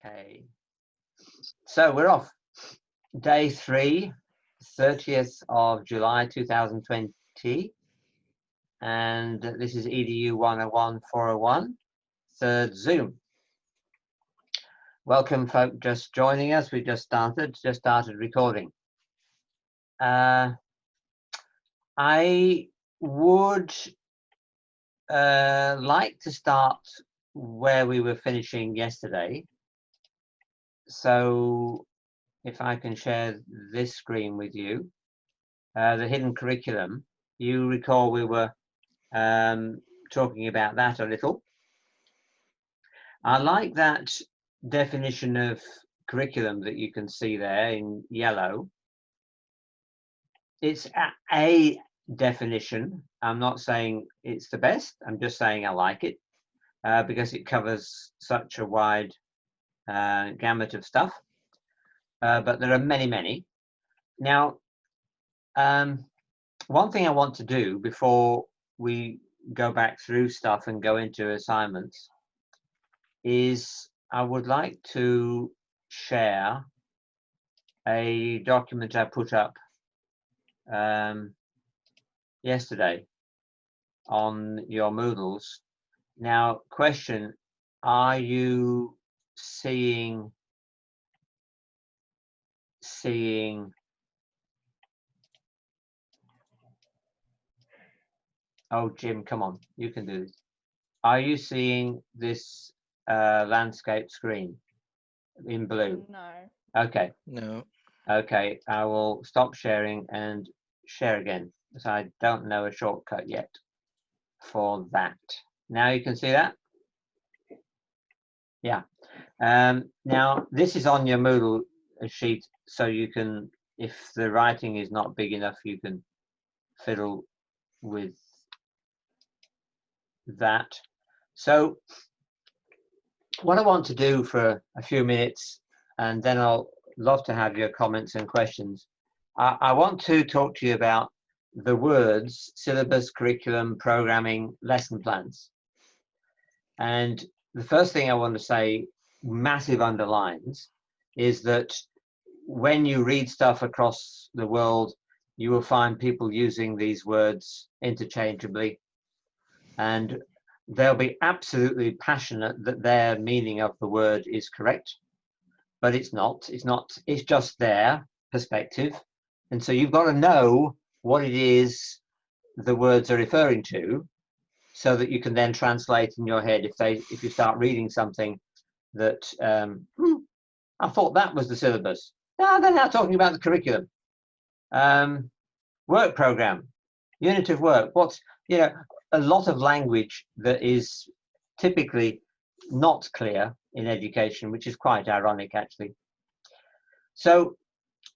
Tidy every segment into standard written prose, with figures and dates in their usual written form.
Okay, so we're off. Day 3, 30th of July 2020, and this is EDU101 401, third Zoom. Welcome, folk just joining us. We just started recording. I would like to start where we were finishing yesterday. So if I can share this screen with you, the hidden curriculum, you recall we were talking about that a little. I like that definition of curriculum that you can see there in yellow. It's a definition. I'm not saying it's the best. I'm just saying I like it because it covers such a wide gamut of stuff. But there are many. Now, one thing I want to do before we go back through stuff and go into assignments is I would like to share a document I put up yesterday on your Moodles. Now, question, are you seeing oh, Jim, come on, you can do this. Are you seeing this landscape screen in blue? No. Okay. No. Okay, I will stop sharing and share again, because I don't know a shortcut yet for that. Now you can see that? Yeah. Now, this is on your Moodle sheet, so you can, if the writing is not big enough, you can fiddle with that. So what I want to do for a few minutes, and then I'll love to have your comments and questions. I want to talk to you about the words syllabus, curriculum, programming, lesson plans. And the first thing I want to say, massive underlines, is that when you read stuff across the world, you will find people using these words interchangeably, and they'll be absolutely passionate that their meaning of the word is correct, but it's not. It's just their perspective. And so you've got to know what it is the words are referring to, so that you can then translate in your head. If you start reading something that I thought that was the syllabus. No, they're now talking about the curriculum. Work program, unit of work. What's, you know, a lot of language that is typically not clear in education, which is quite ironic actually. So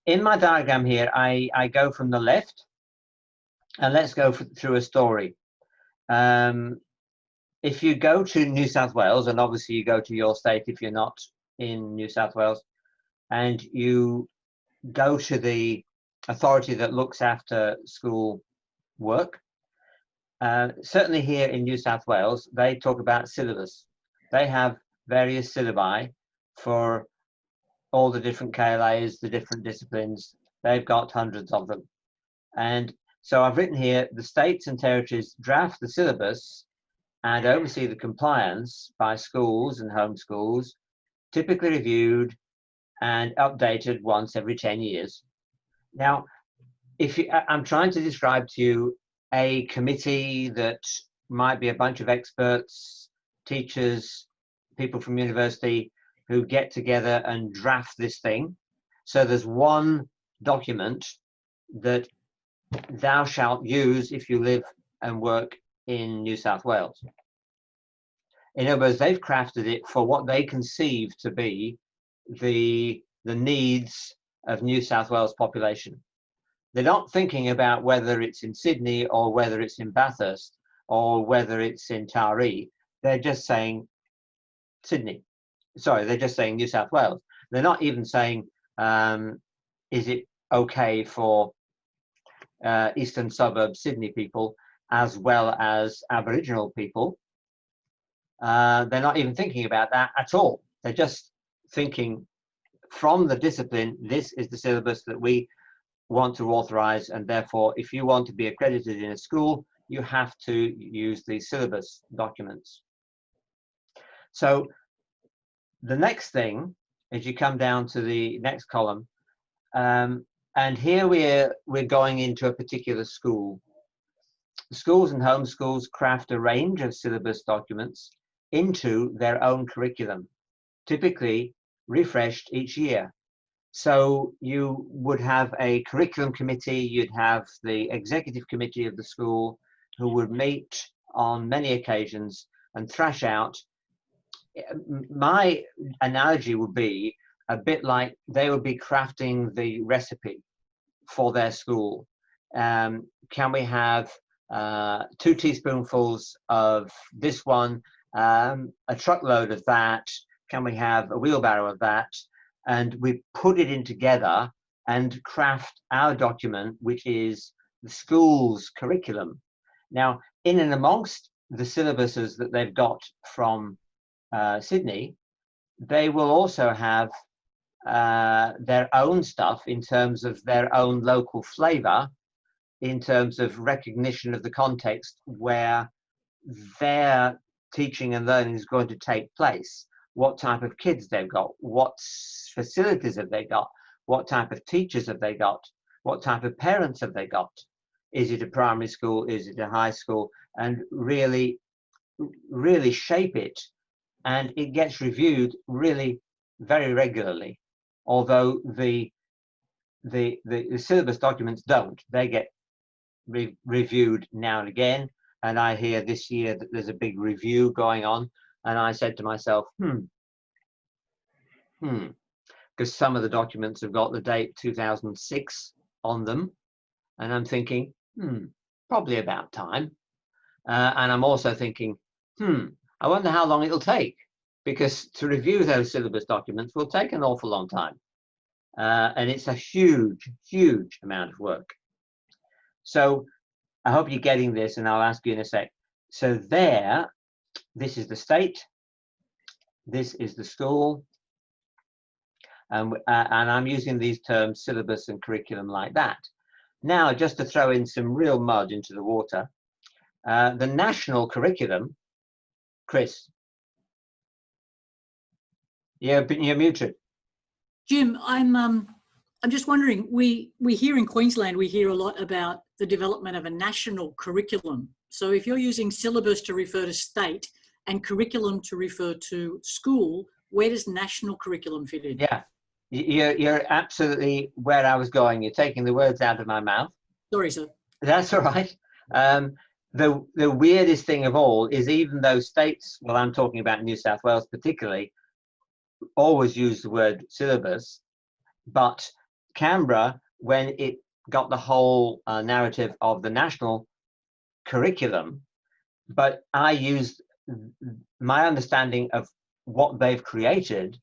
in my diagram here, I go from the left, and let's go through a story. If you go to New South Wales, and obviously you go to your state if you're not in New South Wales, and you go to the authority that looks after school work, certainly here in New South Wales, they talk about syllabus. They have various syllabi for all the different KLAs, the different disciplines. They've got hundreds of them. And so I've written here, the states and territories draft the syllabus and oversee the compliance by schools and home schools, typically reviewed and updated once every 10 years. Now, I'm trying to describe to you a committee that might be a bunch of experts, teachers, people from university who get together and draft this thing. So there's one document that thou shalt use if you live and work in New South Wales. In other words, they've crafted it for what they conceive to be the needs of New South Wales population. They're not thinking about whether it's in Sydney or whether it's in Bathurst or whether it's in Taree. They're just saying Sydney. Sorry, they're just saying New South Wales. They're not even saying, is it okay for eastern suburb Sydney people as well as Aboriginal people? They're not even thinking about that at all. They're just thinking from the discipline, this is the syllabus that we want to authorize, and therefore if you want to be accredited in a school, you have to use the syllabus documents. So the next thing is you come down to the next column, and here we're going into a particular school. Schools and homeschools craft a range of syllabus documents into their own curriculum, typically refreshed each year. So you would have a curriculum committee, you'd have the executive committee of the school who would meet on many occasions and thrash out. My analogy would be a bit like they would be crafting the recipe for their school. Can we have 2 teaspoonfuls of this one, a truckload of that? Can we have a wheelbarrow of that? And we put it in together and craft our document, which is the school's curriculum. Now, in and amongst the syllabuses that they've got from Sydney, they will also have their own stuff in terms of their own local flavour, in terms of recognition of the context where their teaching and learning is going to take place. What type of kids they've got, what facilities have they got, what type of teachers have they got, what type of parents have they got. Is it a primary school, is it a high school? And really shape it. And it gets reviewed really very regularly, although the syllabus documents don't. They get reviewed now and again, and I hear this year that there's a big review going on, and I said to myself, because some of the documents have got the date 2006 on them, and I'm thinking, probably about time. And I'm also thinking, I wonder how long it'll take, because to review those syllabus documents will take an awful long time. And it's a huge, huge amount of work. So I hope you're getting this, and I'll ask you in a sec. So there, this is the state, this is the school, and I'm using these terms, syllabus and curriculum, like that. Now, just to throw in some real mud into the water, the national curriculum, Chris, you're muted. Jim, I'm just wondering, we here in Queensland, we hear a lot about the development of a national curriculum. So if you're using syllabus to refer to state and curriculum to refer to school, where does national curriculum fit in? Yeah, you're absolutely where I was going. You're taking the words out of my mouth. Sorry, sir. That's all right. The weirdest thing of all is, even though states, well, I'm talking about New South Wales particularly, always use the word syllabus, but Canberra, when it got the whole narrative of the national curriculum, but I used my understanding of what they've created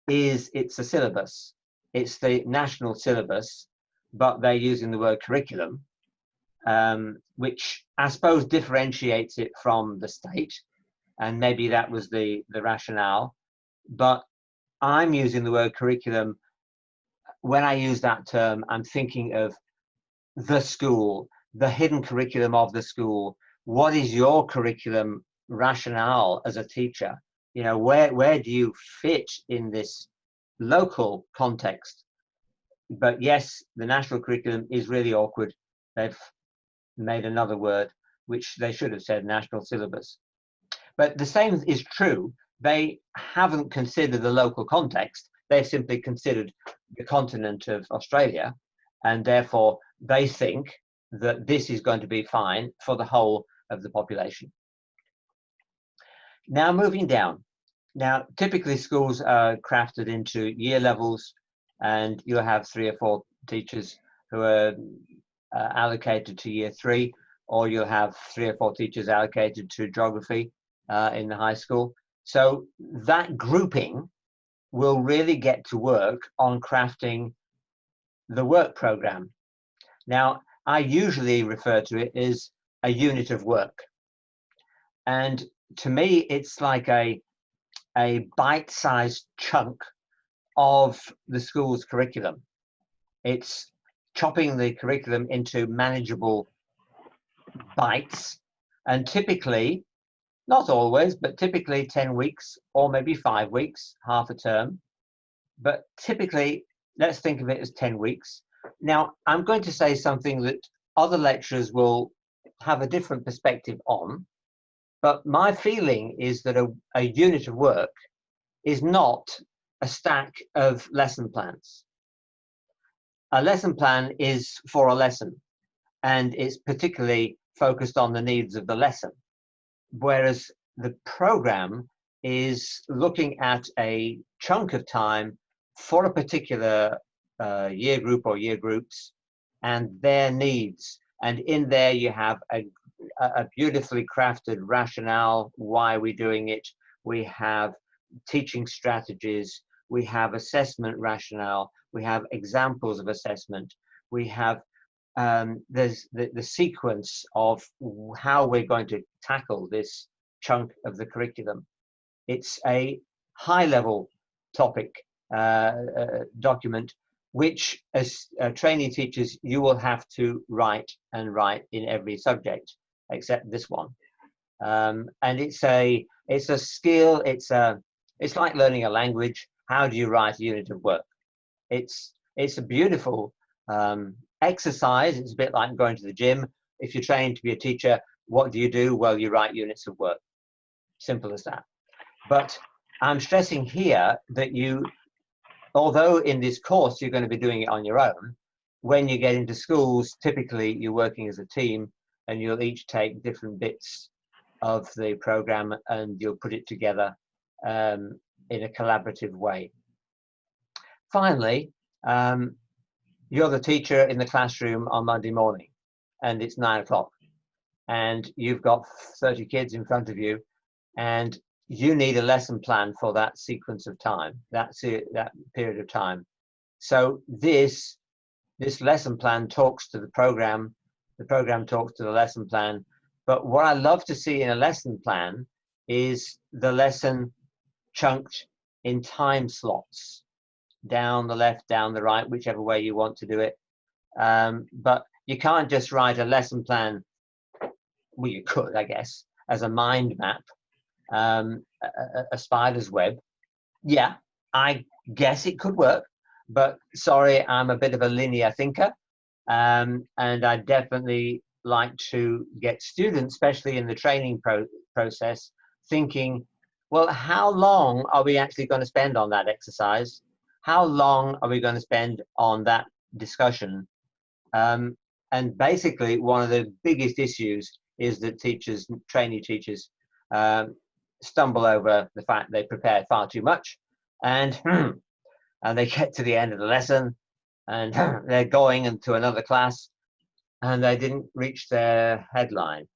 is it's a syllabus. It's the national syllabus, but they're using the word curriculum, which I suppose differentiates it from the state, and maybe that was the rationale. But I'm using the word curriculum. When I use that term, I'm thinking of the school, the hidden curriculum of the school. What is your curriculum rationale as a teacher? You know, where do you fit in this local context? But yes, the national curriculum is really awkward. They've made another word, which they should have said national syllabus. But the same is true. They haven't considered the local context. They've simply considered the continent of Australia, and therefore they think that this is going to be fine for the whole of the population. Now, moving down. Now, typically schools are crafted into year levels, and you'll have 3 or 4 teachers who are allocated to year 3, or you'll have 3 or 4 teachers allocated to geography in the high school. So that grouping will really get to work on crafting the work program. Now, I usually refer to it as a unit of work. And to me, it's like a bite-sized chunk of the school's curriculum. It's chopping the curriculum into manageable bites, and typically, not always, but typically 10 weeks or maybe 5 weeks, half a term. But typically, let's think of it as 10 weeks. Now, I'm going to say something that other lecturers will have a different perspective on, but my feeling is that a unit of work is not a stack of lesson plans. A lesson plan is for a lesson, and it's particularly focused on the needs of the lesson, whereas the program is looking at a chunk of time for a particular year group or year groups and their needs. And in there you have a beautifully crafted rationale why we're doing it. We have teaching strategies, we have assessment rationale, we have examples of assessment, we have there's the sequence of how we're going to tackle this chunk of the curriculum. It's a high-level topic document, which as trainee teachers you will have to write in every subject except this one. And it's a skill. It's like learning a language. How do you write a unit of work? It's a beautiful exercise. It's a bit like going to the gym. If you're trained to be a teacher, what do? Well, you write units of work. Simple as that. But I'm stressing here that although in this course you're going to be doing it on your own, when you get into schools, typically you're working as a team and you'll each take different bits of the program and you'll put it together in a collaborative way. Finally, you're the teacher in the classroom on Monday morning and it's 9 o'clock and you've got 30 kids in front of you and you need a lesson plan for that sequence of time, that period of time. So this lesson plan talks to the program talks to the lesson plan. But what I love to see in a lesson plan is the lesson chunked in time slots, down the left, down the right, whichever way you want to do it. But you can't just write a lesson plan, well, you could, I guess, as a mind map, a spider's web. Yeah, I guess it could work, but sorry, I'm a bit of a linear thinker, and I definitely like to get students, especially in the training process, thinking, well, how long are we actually going to spend on that exercise? How long are we going to spend on that discussion? And basically, one of the biggest issues is that trainee teachers, stumble over the fact they prepare far too much, and they get to the end of the lesson, and they're going into another class, and they didn't reach their headline.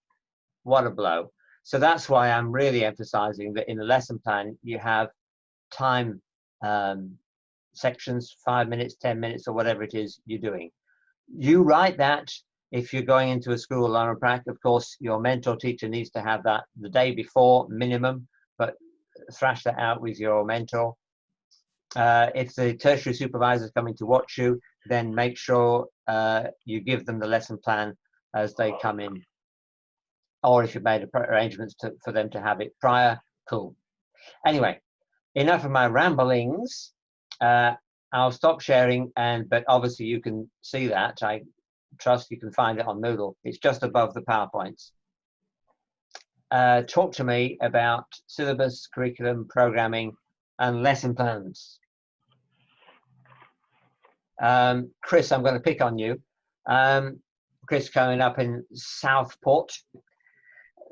What a blow. So that's why I'm really emphasizing that in the lesson plan, you have time sections, 5 minutes, 10 minutes, or whatever it is you're doing. You write that. If you're going into a school on a practice, of course, your mentor teacher needs to have that the day before minimum, but thrash that out with your mentor. If the tertiary supervisor is coming to watch you, then make sure you give them the lesson plan as they come in. Or if you've made arrangements for them to have it prior, cool. Anyway, enough of my ramblings. I'll stop sharing, but obviously you can see that. I trust you can find it on Moodle. It's just above the PowerPoints. Talk to me about syllabus, curriculum, programming, and lesson plans. Chris, I'm going to pick on you. Chris coming up in Southport.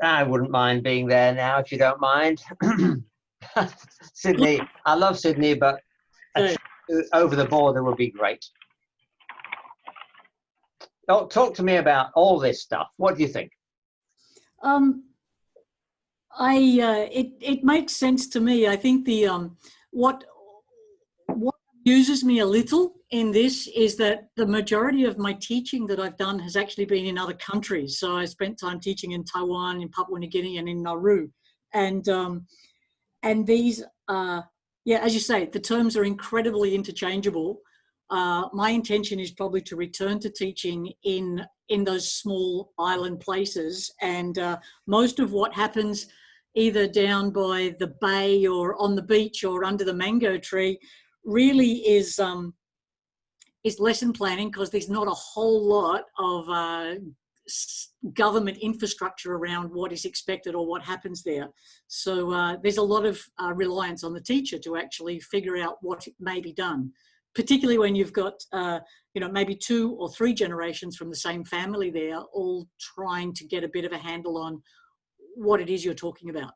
I wouldn't mind being there now if you don't mind. Sydney, I love Sydney, but over the border would be great. Oh, talk to me about all this stuff. What do you think? It makes sense to me. I think the what amuses me a little in this is that the majority of my teaching that I've done has actually been in other countries. So I spent time teaching in Taiwan, in Papua New Guinea, and in Nauru, and these are Yeah, as you say, the terms are incredibly interchangeable. My intention is probably to return to teaching in those small island places, and most of what happens either down by the bay or on the beach or under the mango tree really is lesson planning, because there's not a whole lot of government infrastructure around what is expected or what happens there. So there's a lot of reliance on the teacher to actually figure out what may be done, particularly when you've got maybe 2 or 3 generations from the same family there, all trying to get a bit of a handle on what it is you're talking about.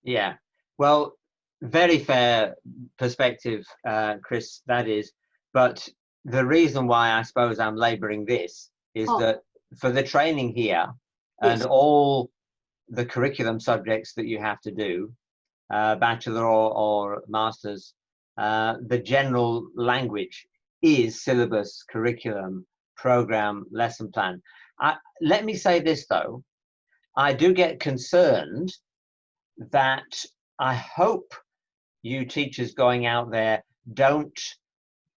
Yeah, well, very fair perspective, Chris, that is. But the reason why I suppose I'm labouring this is that for the training here and Yes. all the curriculum subjects that you have to do, bachelor or master's, the general language is syllabus, curriculum, program, lesson plan. Let me say this though, I do get concerned that I hope you teachers going out there don't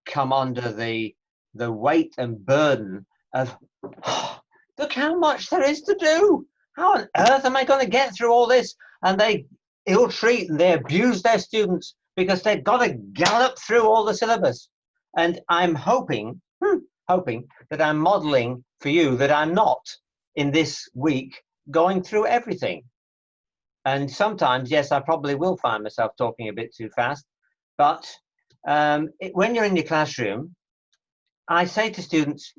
come under the weight and burden of, oh, look how much there is to do. How on earth am I going to get through all this? And they ill-treat and they abuse their students because they've got to gallop through all the syllabus. And I'm hoping that I'm modeling for you that I'm not in this week going through everything. And sometimes, yes, I probably will find myself talking a bit too fast, but when you're in your classroom, I say to students,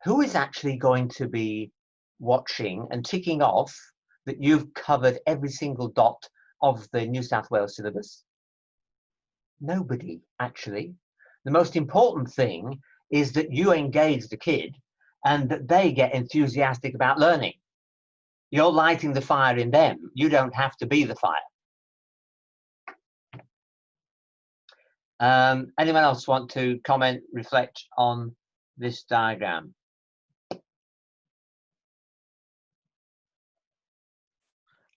who is actually going to be watching and ticking off that you've covered every single dot of the New South Wales syllabus? Nobody, actually. The most important thing is that you engage the kid and that they get enthusiastic about learning. You're lighting the fire in them. You don't have to be the fire. Anyone else want to comment, reflect on this diagram?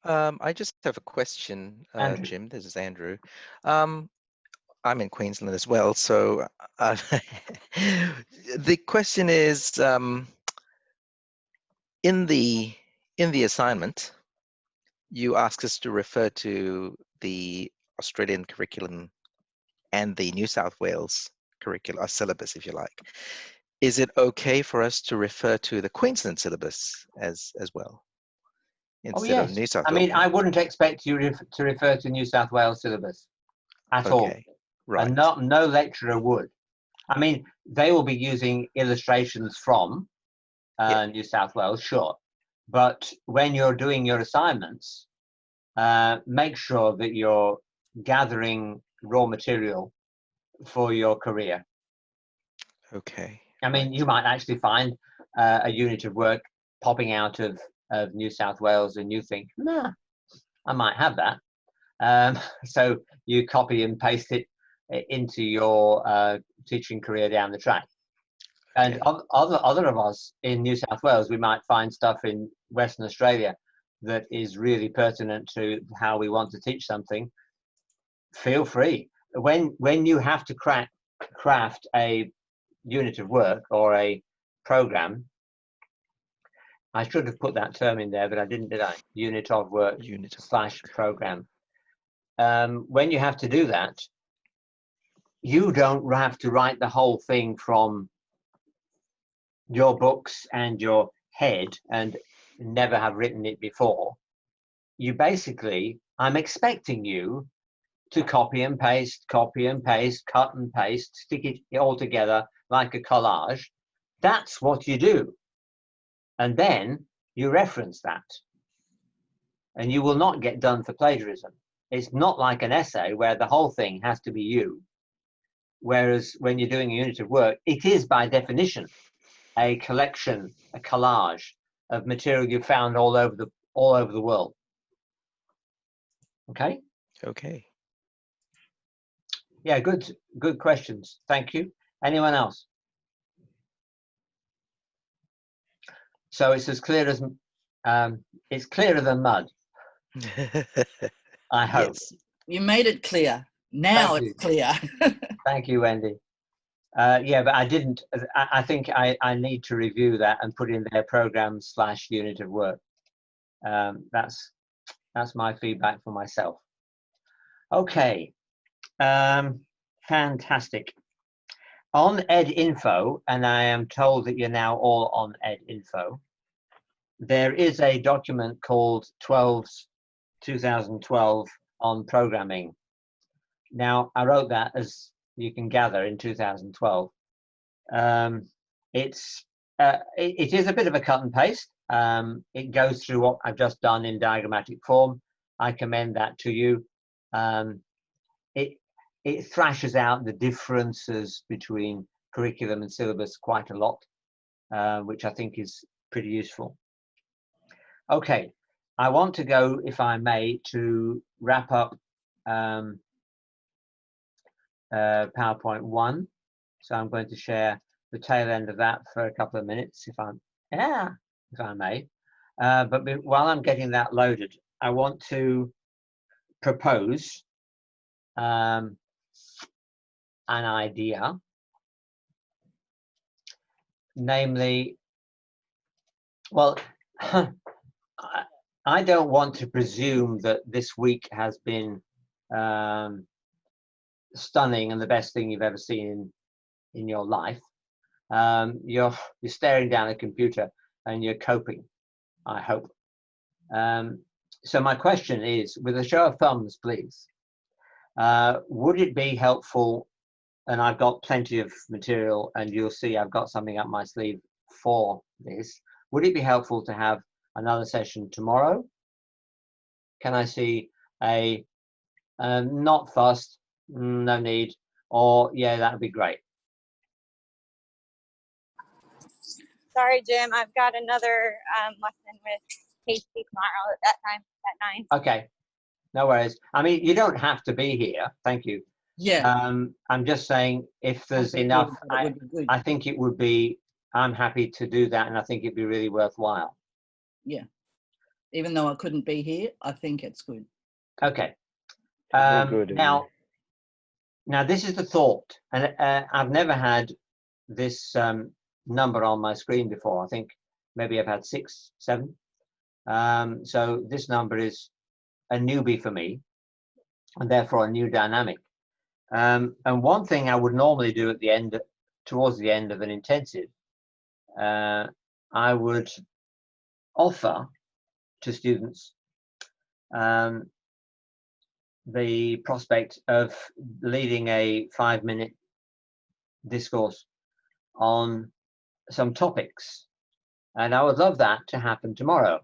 I just have a question, Jim. This is Andrew. I'm in Queensland as well, so the question is, in the assignment, you ask us to refer to the Australian curriculum and the New South Wales curriculum, or syllabus, if you like. Is it okay for us to refer to the Queensland syllabus as well? Instead of New South Wales. I mean, I wouldn't expect you to refer to New South Wales syllabus at all. Right. And no lecturer would. I mean, they will be using illustrations from New South Wales, sure. But when you're doing your assignments, make sure that you're gathering raw material for your career. Okay. I mean, you might actually find a unit of work popping out of New South Wales and you think, nah, I might have that. So you copy and paste it into your teaching career down the track. And other of us in New South Wales, we might find stuff in Western Australia that is really pertinent to how we want to teach something. Feel free. When you have to craft a unit of work or a program, I should have put that term in there, but I didn't, did I? Unit of work / program. When you have to do that, you don't have to write the whole thing from your books and your head and never have written it before. You basically, I'm expecting you to copy and paste, cut and paste, stick it all together like a collage. That's what you do. And then you reference that. And you will not get done for plagiarism. It's not like an essay where the whole thing has to be you. Whereas when you're doing a unit of work, it is by definition a collection, a collage of material you've found all over the world. Okay? Okay. Yeah, good questions. Thank you. Anyone else? So it's as clear as it's clearer than mud. I hope. Yes. You made it clear. Now Thank it's clear. Thank you, Wendy. Yeah, but I didn't. I think I need to review that and put in their program/unit of work. That's my feedback for myself. Okay, fantastic. On EdInfo, and I am told that you're now all on EdInfo, there is a document called 2012 on programming. Now, I wrote that, as you can gather, in 2012. It is a bit of a cut and paste. It goes through what I've just done in diagrammatic form. I commend that to you. It thrashes out the differences between curriculum and syllabus quite a lot, which I think is pretty useful. Okay, I want to go, if I may, to wrap up PowerPoint 1. So I'm going to share the tail end of that for a couple of minutes, if I may. But while I'm getting that loaded, I want to propose an idea, namely, well, I don't want to presume that this week has been stunning and the best thing you've ever seen in your life. You're staring down a computer and you're coping, I hope. So my question is, with a show of thumbs, please, would it be helpful, and I've got plenty of material and you'll see I've got something up my sleeve for this, would it be helpful to have another session tomorrow? Can I see a not fussed, no need, or yeah, that would be great? Sorry, Jim, I've got another lesson with Casey tomorrow at that time at 9. Okay, no worries. I mean, you don't have to be here. Thank you. Yeah. I'm just saying, if there's enough, I think it would be, I'm happy to do that, and I think it'd be really worthwhile. Yeah. Even though I couldn't be here, I think it's good. Okay. Good, now this is the thought, and I've never had this number on my screen before. I think maybe I've had 6, 7. So this number is a newbie for me, and therefore a new dynamic. And one thing I would normally do at the end, towards the end of an intensive, I would offer to students the prospect of leading a 5-minute discourse on some topics, and I would love that to happen tomorrow.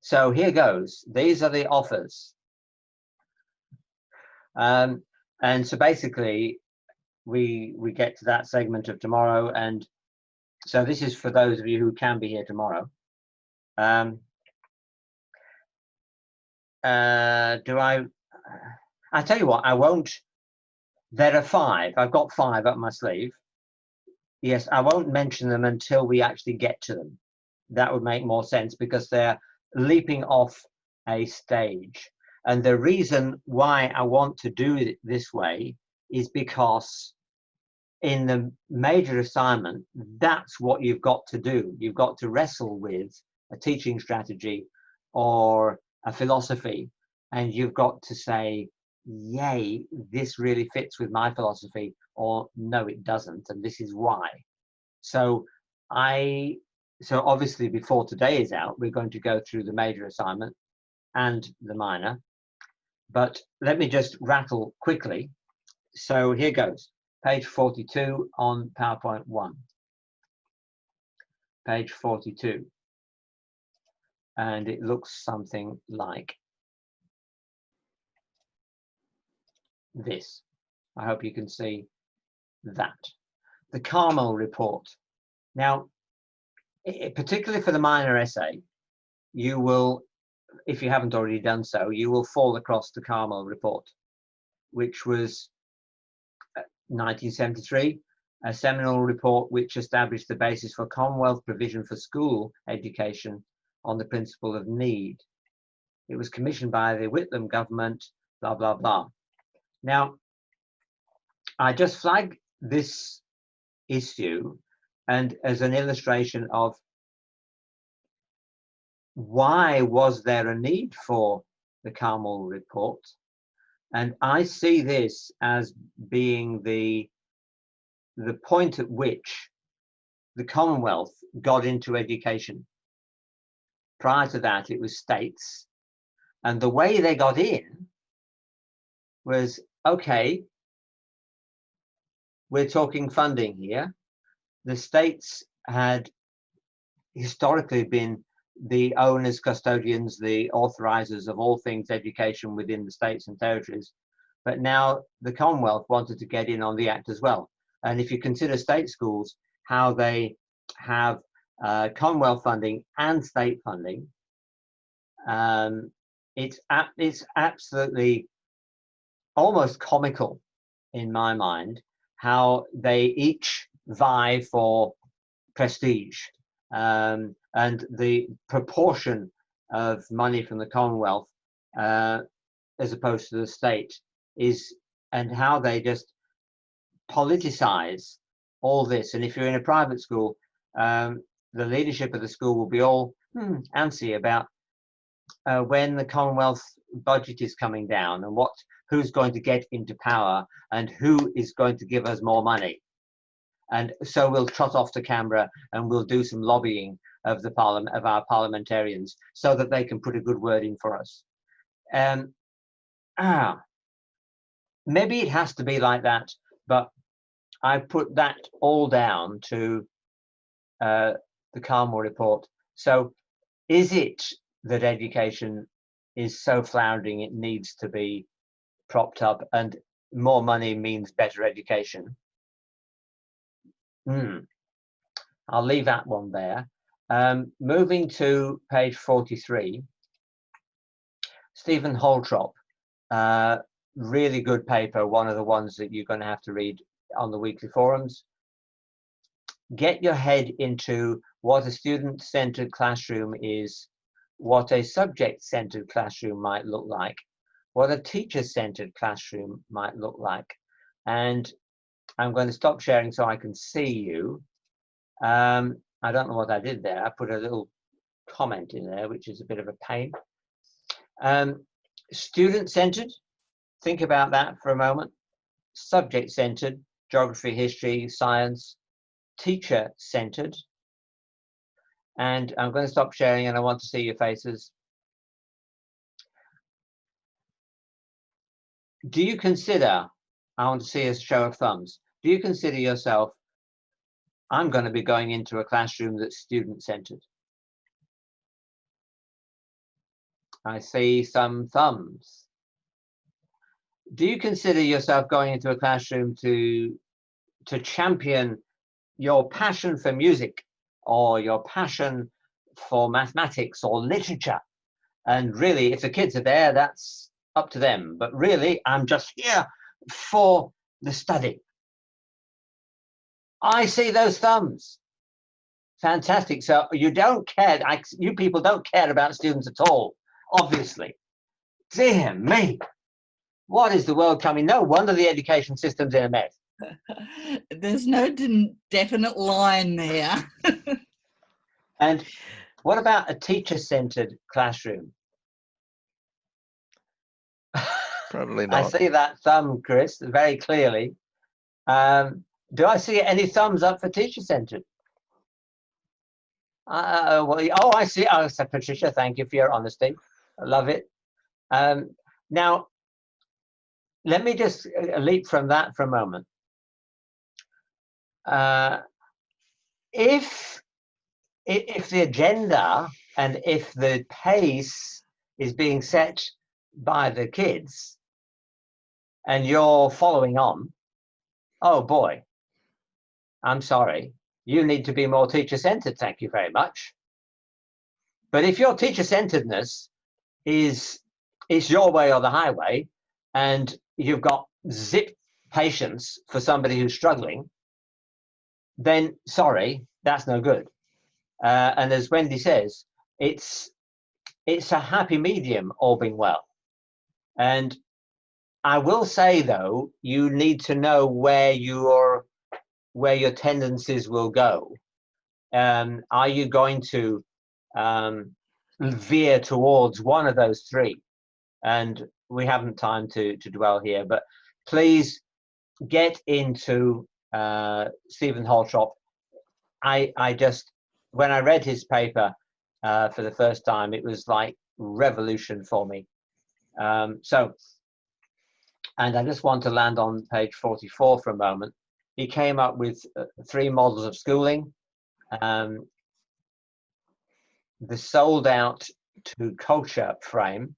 So here goes. These are the offers. And so basically we get to that segment of tomorrow, and so this is for those of you who can be here tomorrow. I tell you what, I won't. There are 5. I've got 5 up my sleeve. Yes, I won't mention them until we actually get to them. That would make more sense, because they're leaping off a stage. And the reason why I want to do it this way is because in the major assignment, that's what you've got to do. You've got to wrestle with a teaching strategy or a philosophy, and you've got to say, yay, this really fits with my philosophy, or no, it doesn't, and this is why. So obviously before today is out, we're going to go through the major assignment and the minor, but let me just rattle quickly. So here goes, page 42 on PowerPoint 1. Page 42. And it looks something like this. I hope you can see that. The Karmel Report. Now, particularly for the minor essay, you will, if you haven't already done so, you will fall across the Karmel Report, which was 1973, a seminal report which established the basis for Commonwealth provision for school education on the principle of need. It was commissioned by the Whitlam government blah, blah, blah. Now, I just flag this issue and as an illustration of why was there a need for the Karmel Report. And I see this as being the point at which the Commonwealth got into education. Prior to that, it was states. And the way they got in was, okay, we're talking funding here. The states had historically been the owners, custodians, the authorizers of all things education within the states and territories. But now the Commonwealth wanted to get in on the act as well. And if you consider state schools, how they have Commonwealth funding and state funding, it's absolutely almost comical in my mind how they each vie for prestige, and the proportion of money from the Commonwealth as opposed to the state is, and how they just politicize all this. And if you're in a private school, the leadership of the school will be all antsy about when the Commonwealth budget is coming down and who's going to get into power and who is going to give us more money. And so we'll trot off to Canberra and we'll do some lobbying of our parliamentarians so that they can put a good word in for us. Maybe it has to be like that, but I put that all down to the Karmel Report. So is it that education is so floundering it needs to be propped up and more money means better education? I'll leave that one there. Moving to page 43, Stephen Holtrop, really good paper, one of the ones that you're going to have to read on the weekly forums. Get your head into what a student-centered classroom is, what a subject-centered classroom might look like, what a teacher-centered classroom might look like. And I'm going to stop sharing so I can see you. I don't know what I did there. I put a little comment in there, which is a bit of a pain. Student-centered, think about that for a moment. Subject-centered, geography, history, science. Teacher-centered. And I'm going to stop sharing and I want to see your faces. Do you consider, I want to see a show of thumbs, do you consider yourself, I'm going to be going into a classroom that's student-centered? I see some thumbs. Do you consider yourself going into a classroom to champion your passion for music or your passion for mathematics or literature? And really, if the kids are there, that's up to them. But really, I'm just here for the study. I see those thumbs. Fantastic. So you don't care, you people don't care about students at all, obviously. Dear me, what is the world coming? No wonder the education system's in a mess. There's no definite line there. And what about a teacher-centered classroom? Probably I not. see that thumb, Chris, very clearly. Do I see any thumbs up for teacher-centered? Oh, I see. Oh, so Patricia, thank you for your honesty. I love it. Now, let me just leap from that for a moment. If the agenda and if the pace is being set by the kids and you're following on, oh boy, I'm sorry, you need to be more teacher-centered, thank you very much. But if your teacher-centeredness is your way or the highway, and you've got zip patience for somebody who's struggling, then sorry, that's no good. And as Wendy says, it's a happy medium, all being well. And I will say though, you need to know where your tendencies will go. Are you going to veer towards one of those three? And we haven't time to dwell here, but please get into Stephen Holtrop. I just, when I read his paper for the first time, it was like revolution for me. And I just want to land on page 44 for a moment. He came up with 3 models of schooling. The sold out to culture frame,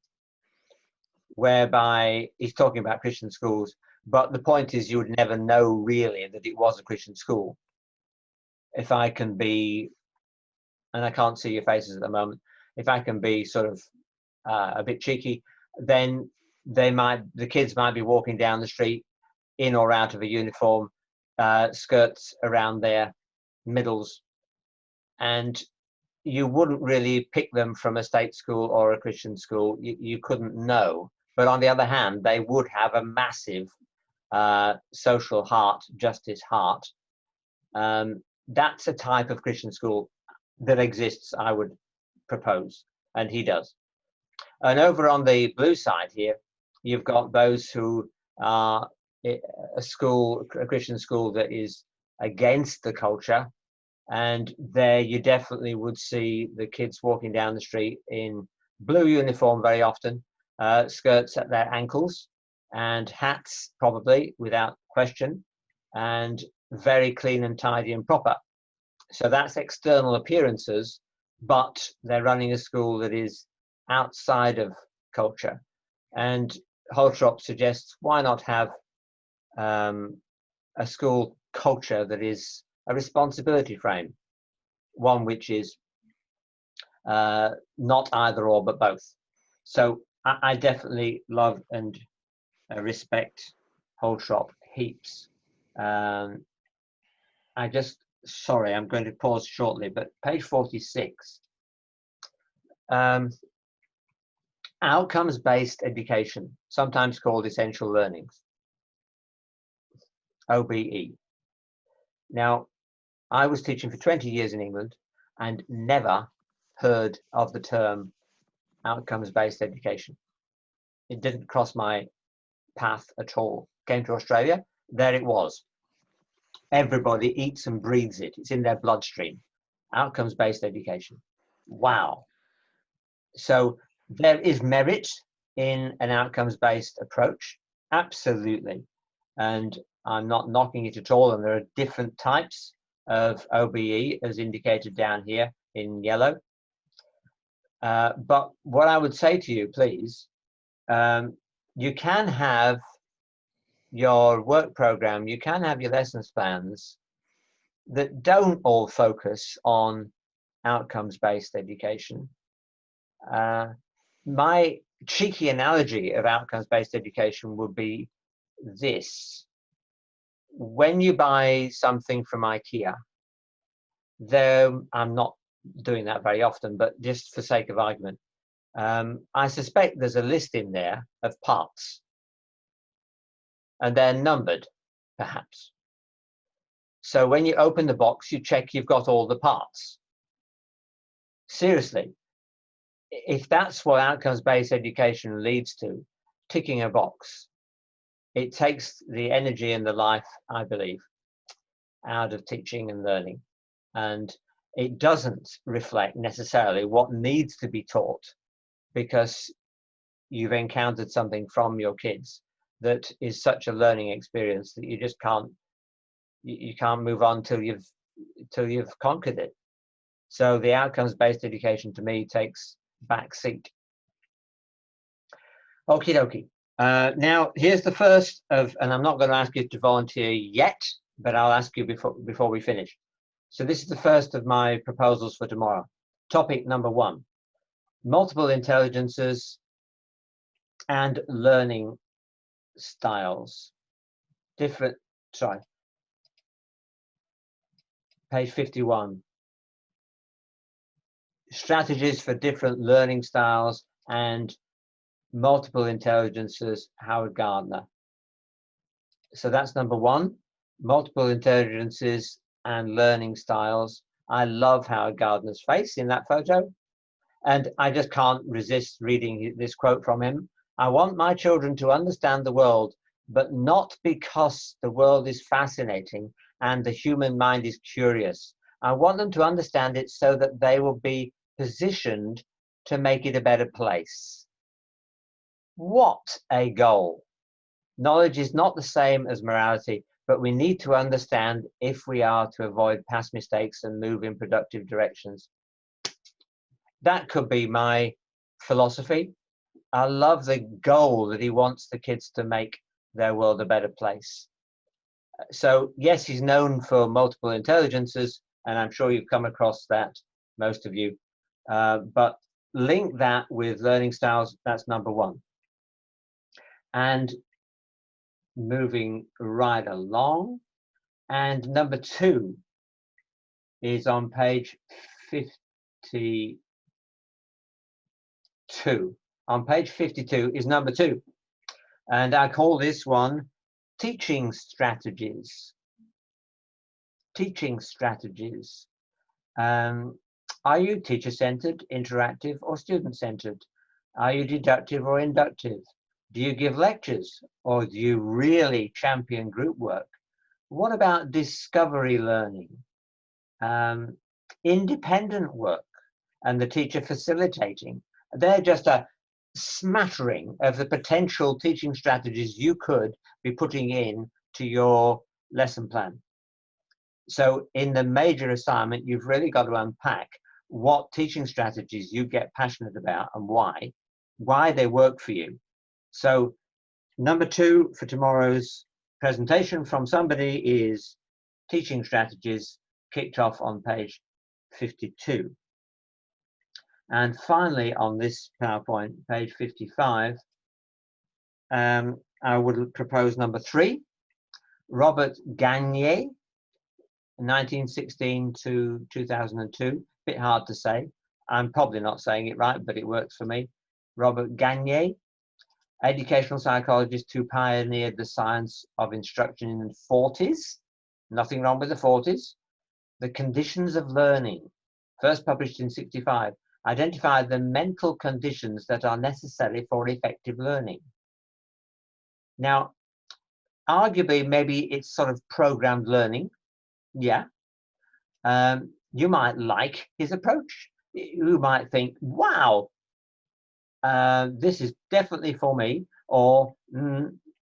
whereby he's talking about Christian schools, but the point is you would never know really that it was a Christian school. If I can be, and I can't see your faces at the moment, if I can be sort of a bit cheeky, then the kids might be walking down the street in or out of a uniform, skirts around their middles, and you wouldn't really pick them from a state school or a Christian school. You couldn't know. But on the other hand, they would have a massive social heart, justice heart. That's a type of Christian school that exists, I would propose, and he does. And over on the blue side here, you've got those who are a Christian school that is against the culture, and there you definitely would see the kids walking down the street in blue uniform very often, skirts at their ankles, and hats probably without question, and very clean and tidy and proper. So that's external appearances, but they're running a school that is outside of culture. And Holtrop suggests, why not have a school culture that is a responsibility frame, one which is not either or but both. So I definitely love and respect Holtrop heaps. Sorry, I'm going to pause shortly, but page 46. Outcomes-based education, sometimes called essential learnings, OBE. Now, I was teaching for 20 years in England and never heard of the term outcomes-based education. It didn't cross my path at all. Came to Australia, there it was. Everybody eats and breathes it. It's in their bloodstream. Outcomes-based education. Wow. So there is merit in an outcomes-based approach, absolutely. And I'm not knocking it at all. And there are different types of OBE as indicated down here in yellow. But what I would say to you, please, you can have your work program, you can have your lessons plans that don't all focus on outcomes-based education. My cheeky analogy of outcomes-based education would be this. When you buy something from IKEA, I'm not doing that very often, but just for sake of argument, I suspect there's a list in there of parts, and they're numbered, perhaps. So when you open the box, you check you've got all the parts. Seriously, if that's what outcomes-based education leads to, ticking a box, it takes the energy and the life, I believe, out of teaching and learning. And it doesn't reflect necessarily what needs to be taught, because you've encountered something from your kids that is such a learning experience that you just can't move on till you've conquered it. So the outcomes-based education to me takes back seat. Okie dokie. Now here's the first of, and I'm not going to ask you to volunteer yet, but I'll ask you before we finish. So this is the first of my proposals for tomorrow. Topic number 1, multiple intelligences and learning styles. Page 51. Strategies for different learning styles and multiple intelligences, Howard Gardner. So that's number one, multiple intelligences and learning styles. I love Howard Gardner's face in that photo. And I just can't resist reading this quote from him. I want my children to understand the world, but not because the world is fascinating and the human mind is curious. I want them to understand it so that they will be positioned to make it a better place. What a goal. Knowledge is not the same as morality, but we need to understand if we are to avoid past mistakes and move in productive directions. That could be my philosophy. I love the goal that he wants the kids to make their world a better place. So yes, he's known for multiple intelligences, and I'm sure you've come across that, most of you. But link that with learning styles, that's number one. And moving right along, and number two is on page 52. On page 52 is number two, and I call this one teaching strategies. Teaching strategies. Are you teacher-centered, interactive, or student-centered? Are you deductive or inductive? Do you give lectures, or do you really champion group work? What about discovery learning, independent work, and the teacher facilitating? They're just a smattering of the potential teaching strategies you could be putting in to your lesson plan. So in the major assignment, you've really got to unpack what teaching strategies you get passionate about and why they work for you. So number two for tomorrow's presentation from somebody is teaching strategies, kicked off on page 52. And finally, on this PowerPoint, page 55, I would propose number three, Robert Gagne, 1916 to 2002. Bit hard to say. I'm probably not saying it right, but it works for me. Robert Gagne, educational psychologist who pioneered the science of instruction in the 40s. Nothing wrong with the 40s. The conditions of learning, first published in 65, identified the mental conditions that are necessary for effective learning. Now, arguably, maybe it's sort of programmed learning. Yeah. You might like his approach. You might think, wow, this is definitely for me, or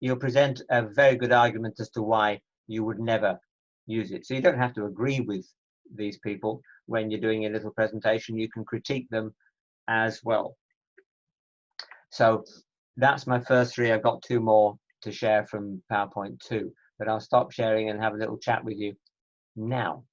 you'll present a very good argument as to why you would never use it. So you don't have to agree with these people when you're doing a little presentation. You can critique them as well. So that's my first three. I've got two more to share from PowerPoint 2, but I'll stop sharing and have a little chat with you now.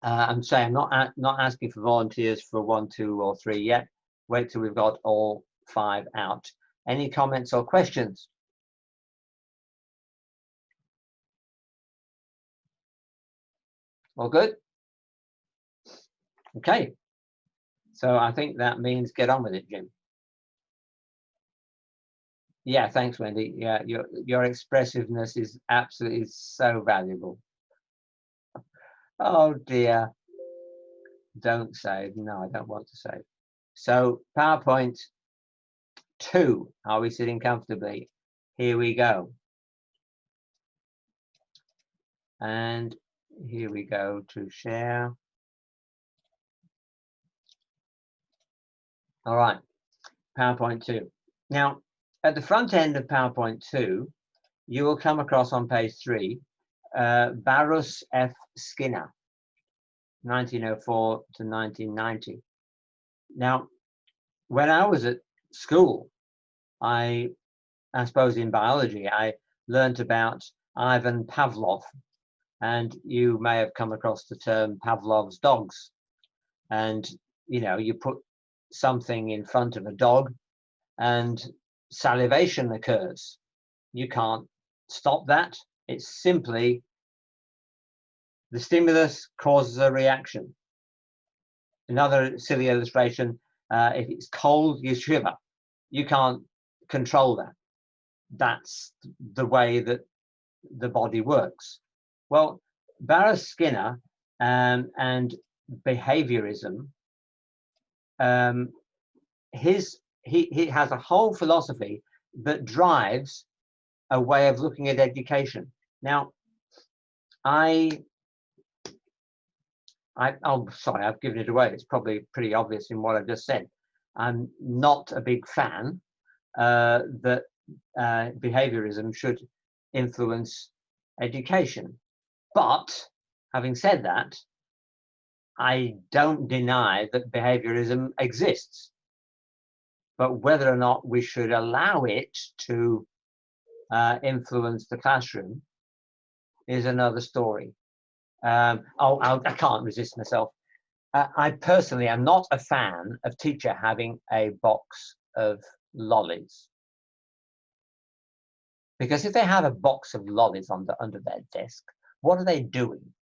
I'm saying I'm not asking for volunteers for 1, 2, or 3 yet. Wait till we've got all 5 out. Any comments or questions? All good? Okay. So I think that means get on with it, Jim. Yeah, thanks, Wendy. Yeah, your expressiveness is absolutely so valuable. Oh dear. Don't save. No, I don't want to save. So PowerPoint 2. Are we sitting comfortably? Here we go. And here we go to share. All right, PowerPoint 2. Now, at the front end of PowerPoint 2, you will come across on page 3, Burrhus F. Skinner, 1904 to 1990. Now, when I was at school, I suppose in biology, I learned about Ivan Pavlov, and you may have come across the term Pavlov's dogs. And, you know, you put something in front of a dog and salivation occurs. You can't stop that. It's simply the stimulus causes a reaction. Another silly illustration, If it's cold, you shiver. You can't control that. That's the way that the body works. Well, Burrhus Skinner and behaviorism, he has a whole philosophy that drives a way of looking at education. Now, oh, sorry, I've given it away. It's probably pretty obvious in what I've just said. I'm not a big fan that behaviorism should influence education. But having said that, I don't deny that behaviorism exists. But whether or not we should allow it to influence the classroom is another story. I can't resist myself. I personally am not a fan of teacher having a box of lollies. Because if they have a box of lollies under their desk, what are they doing?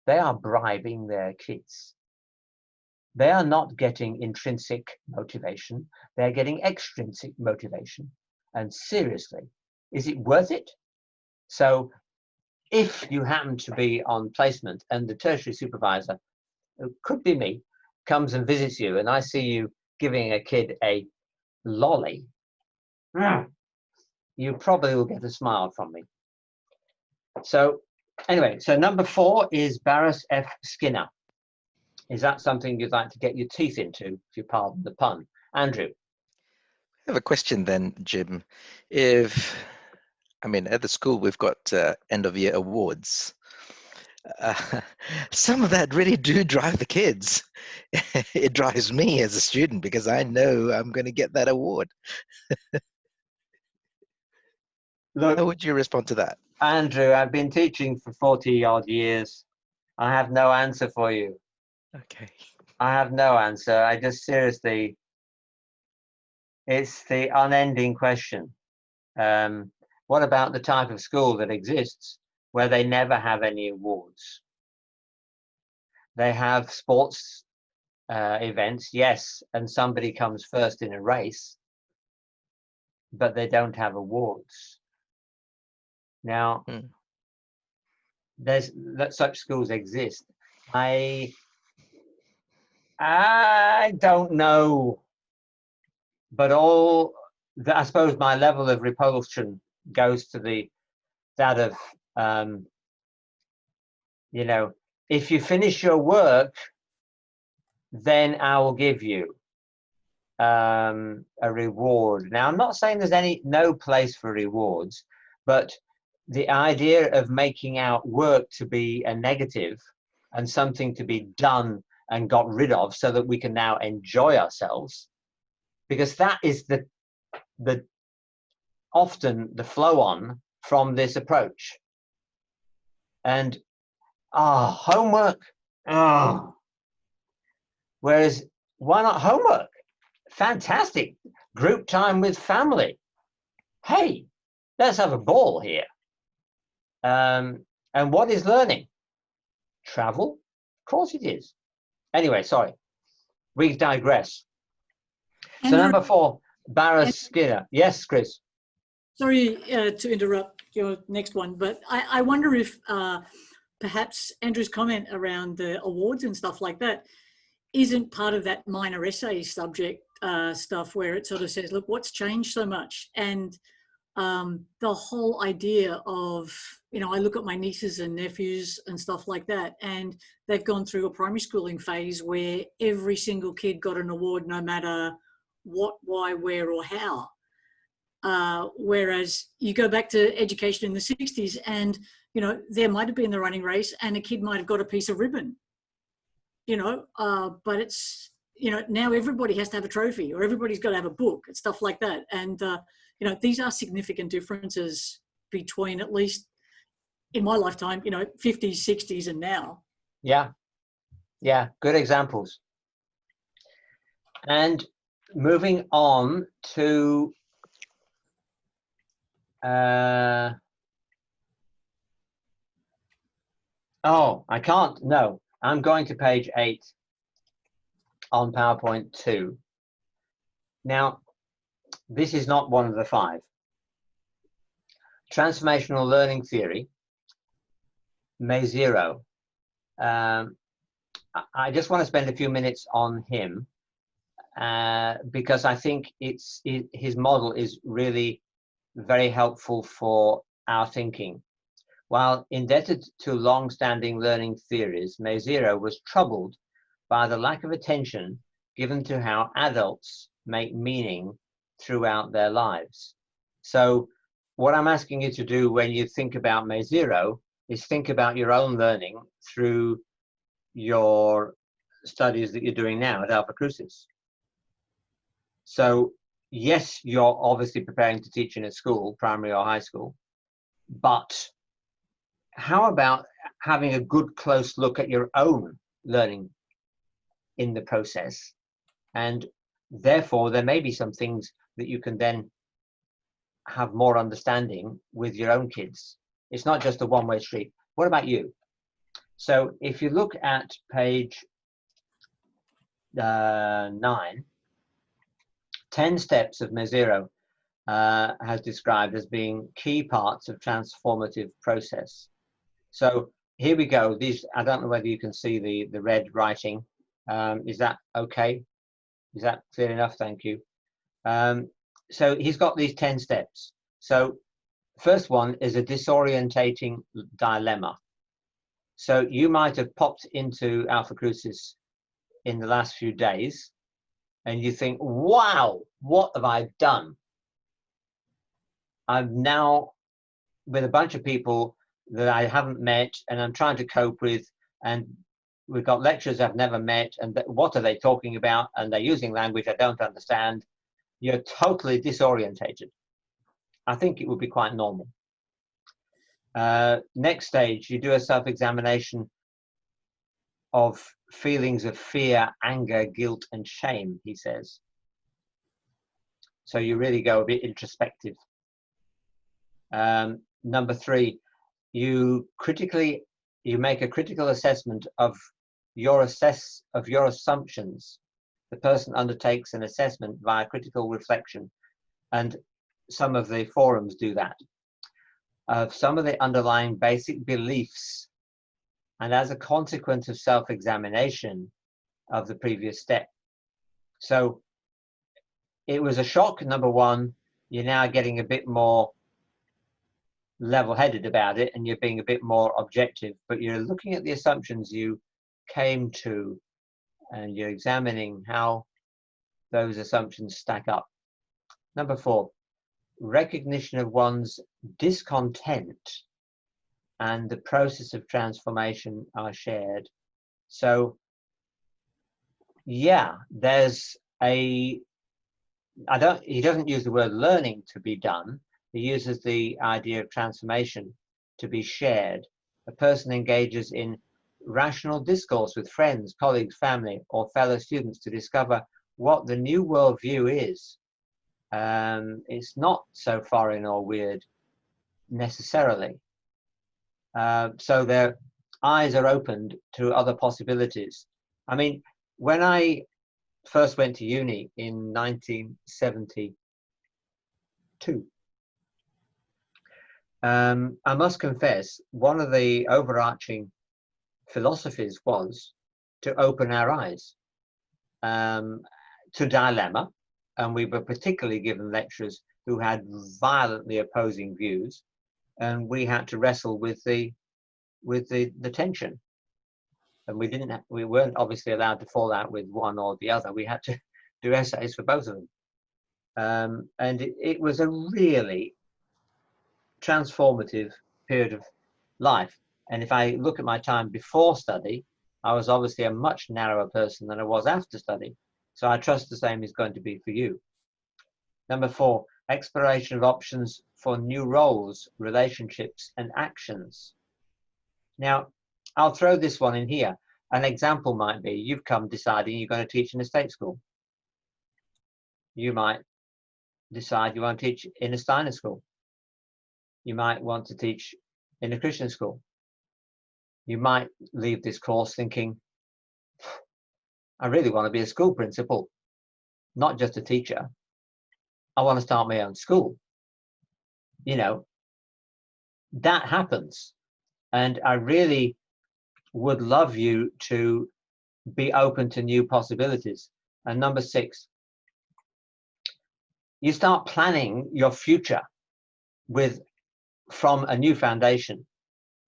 They are bribing their kids. They are not getting intrinsic motivation. They're getting extrinsic motivation. And seriously, is it worth it? So if you happen to be on placement and the tertiary supervisor, it could be me, comes and visits you, and I see you giving a kid a lolly, you probably will get a smile from me. So anyway, so number 4 is Burrhus F. Skinner. Is that something you'd like to get your teeth into, if you pardon the pun? Andrew? I have a question then, Jim. I mean, at the school, we've got end of year awards. Some of that really do drive the kids. It drives me as a student because I know I'm going to get that award. Look, how would you respond to that? Andrew, I've been teaching for 40 odd years. I have no answer for you. Okay. I have no answer. I just seriously, it's the unending question. What about the type of school that exists where they never have any awards? They have sports events, yes, and somebody comes first in a race, but they don't have awards. Now, such schools exist. I don't know, but I suppose my level of repulsion goes to that of you know, if you finish your work, then I will give you a reward. Now, I'm not saying there's no place for rewards, but the idea of making out work to be a negative and something to be done and got rid of so that we can now enjoy ourselves, because that is often the flow on from this approach. And homework. Whereas, why not homework? Fantastic. Group time with family. Hey, let's have a ball here. And what is learning? Travel? Of course it is. Anyway, sorry. We digress. So Andrew, number 4, Burrhus Skinner. Yes, Chris. sorry to interrupt your next one, but I wonder if perhaps Andrew's comment around the awards and stuff like that isn't part of that minor essay subject stuff where it sort of says, look, what's changed so much? And the whole idea of, you know, I look at my nieces and nephews and stuff like that, and they've gone through a primary schooling phase where every single kid got an award no matter what, why, where, or how. Whereas you go back to education in the 60s and, you know, there might have been the running race and a kid might have got a piece of ribbon, you know, but it's, you know, now everybody has to have a trophy or everybody's got to have a book and stuff like that. And, you know, these are significant differences between, at least in my lifetime, you know, 50s, 60s and now. Yeah. Yeah, good examples. And moving on to I can't. No, I'm going to page 8. on PowerPoint 2. Now, this is not one of the 5. Transformational learning theory, Mezirow. I just want to spend a few minutes on him because I think his model is really very helpful for our thinking. While indebted to long-standing learning theories, Mezirow was troubled by the lack of attention given to how adults make meaning throughout their lives. So what I'm asking you to do when you think about Mezirow is think about your own learning through your studies that you're doing now at Alpha Crucis. So yes, you're obviously preparing to teach in a school, primary or high school, but how about having a good close look at your own learning in the process? And therefore, there may be some things that you can then have more understanding with your own kids. It's not just a one-way street. What about you? So if you look at page 9, 10 steps of Mezirow has described as being key parts of transformative process. So here we go. These, I don't know whether you can see the red writing. Is that okay? Is that clear enough? Thank you. So he's got these 10 steps. So first one is a disorientating dilemma. So you might have popped into Alpha Crucis in the last few days and you think, wow, what have I done? I'm now with a bunch of people that I haven't met and I'm trying to cope with, and we've got lecturers I've never met, and what are they talking about? And they're using language I don't understand. You're totally disorientated. I think it would be quite normal. Next stage, you do a self-examination of feelings of fear, anger, guilt, and shame, he says. So you really go a bit introspective. Number 3, you make a critical assessment of your assumptions. The person undertakes an assessment via critical reflection, and some of the forums do that, of some of the underlying basic beliefs, and as a consequence of self-examination of the previous step. So it was a shock, number 1. You're now getting a bit more level-headed about it and you're being a bit more objective, but you're looking at the assumptions you came to and you're examining how those assumptions stack up. Number 4, recognition of one's discontent and the process of transformation are shared. So yeah, there's he doesn't use the word learning to be done. He uses the idea of transformation to be shared. A person engages in rational discourse with friends, colleagues, family, or fellow students to discover what the new worldview is. It's not so foreign or weird necessarily. So their eyes are opened to other possibilities. I mean, when I first went to uni in 1972, I must confess, one of the overarching philosophies was to open our eyes to dilemma, and we were particularly given lecturers who had violently opposing views, and we had to wrestle with the tension. And we weren't obviously allowed to fall out with one or the other. We had to do essays for both of them, and it was a really transformative period of life. And if I look at my time before study, I was obviously a much narrower person than I was after study. So I trust the same is going to be for you. Number 4, exploration of options for new roles, relationships, and actions. Now, I'll throw this one in here. An example might be you've come deciding you're going to teach in a state school. You might decide you want to teach in a Steiner school. You might want to teach in a Christian school. You might leave this course thinking, I really want to be a school principal, not just a teacher. I want to start my own school. You know, that happens. And I really would love you to be open to new possibilities. And number 6, you start planning your future from a new foundation.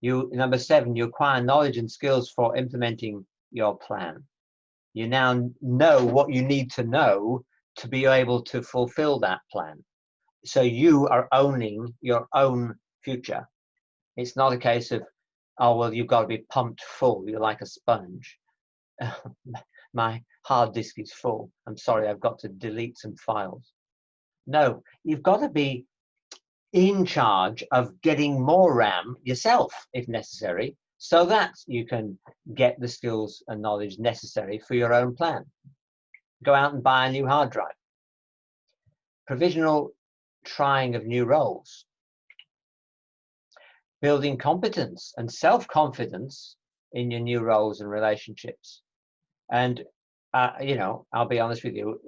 Number 7, you acquire knowledge and skills for implementing your plan. You now know what you need to know to be able to fulfill that plan. So you are owning your own future. It's not a case of, oh, well, you've got to be pumped full. You're like a sponge. My hard disk is full. I'm sorry, I've got to delete some files. No, you've got to be in charge of getting more RAM yourself, if necessary, so that you can get the skills and knowledge necessary for your own plan. Go out and buy a new hard drive. Provisional trying of new roles. Building competence and self-confidence in your new roles and relationships. And, you know, I'll be honest with you,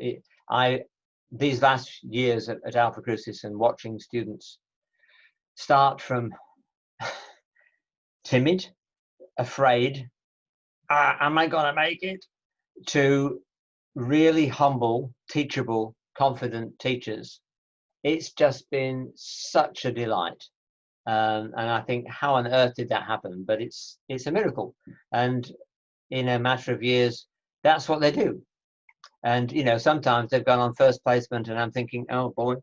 these last years at Alpha Crucis and watching students start from timid, afraid, am I going to make it, to really humble, teachable, confident teachers. It's just been such a delight. And I think, how on earth did that happen? But it's a miracle. And in a matter of years, that's what they do. And, you know, sometimes they've gone on first placement and I'm thinking, oh boy,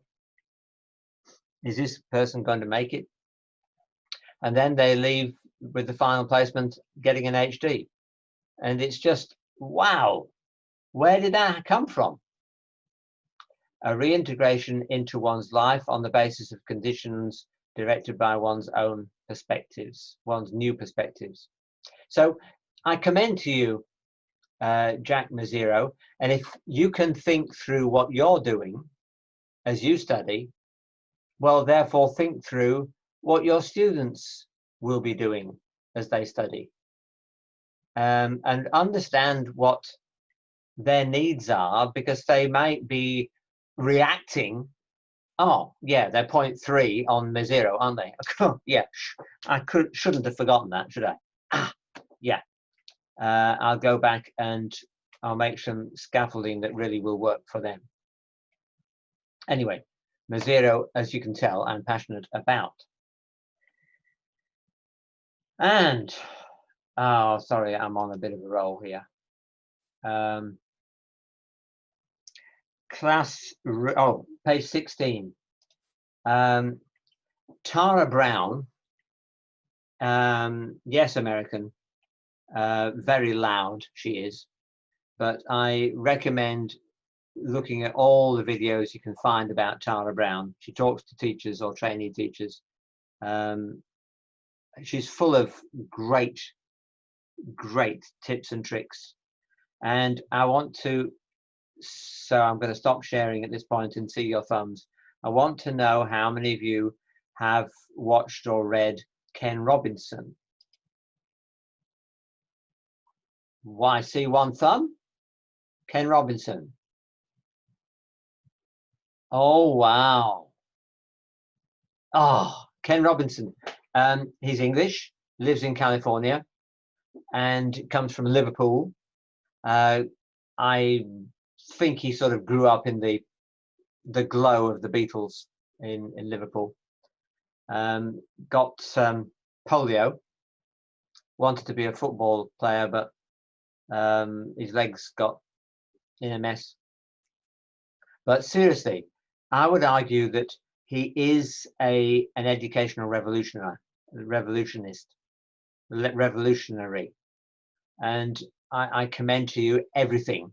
is this person going to make it? And then they leave with the final placement getting an HD. And it's just, wow, where did that come from? A reintegration into one's life on the basis of conditions directed by one's own perspectives, one's new perspectives. So I commend to you, Jack Mezirow, and if you can think through what you're doing as you study, well, therefore think through what your students will be doing as they study, and understand what their needs are, because they might be reacting. Oh, yeah, they're 0.3 on Mezirow, aren't they? Yeah, I shouldn't have forgotten that, should I? Yeah. I'll go back and I'll make some scaffolding that really will work for them. Anyway, Mezirow, as you can tell, I'm passionate about. And, oh, sorry, I'm on a bit of a roll here. Page 16. Tara Brown, yes, American, very loud she is, but I recommend looking at all the videos you can find about Tara Brown. She talks to teachers or trainee teachers. She's full of great tips and tricks. And I want to, so I'm going to stop sharing at this point and see your thumbs. I want to know how many of you have watched or read Ken Robinson. Why, see one thumb? Ken Robinson. Oh, wow. Oh, Ken Robinson. He's English, lives in California, and comes from Liverpool. I think he sort of grew up in the glow of the Beatles in Liverpool. Got polio, wanted to be a football player, but his legs got in a mess. But seriously, I would argue that he is an educational revolutionary, and I commend to you everything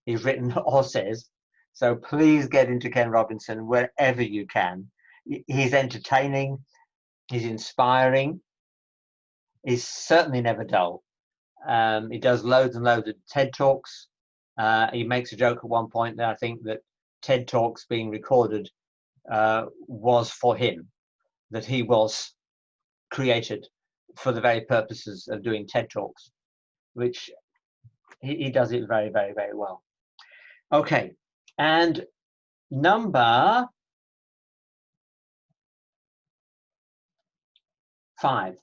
he's written or says. So please get into Ken Robinson wherever you can. He's entertaining, he's inspiring, he's certainly never dull. He does loads and loads of TED Talks. He makes a joke at one point that I think that TED Talks being recorded was for him, that he was created for the very purposes of doing TED Talks, which He does it very, very, very well. Okay, and number 5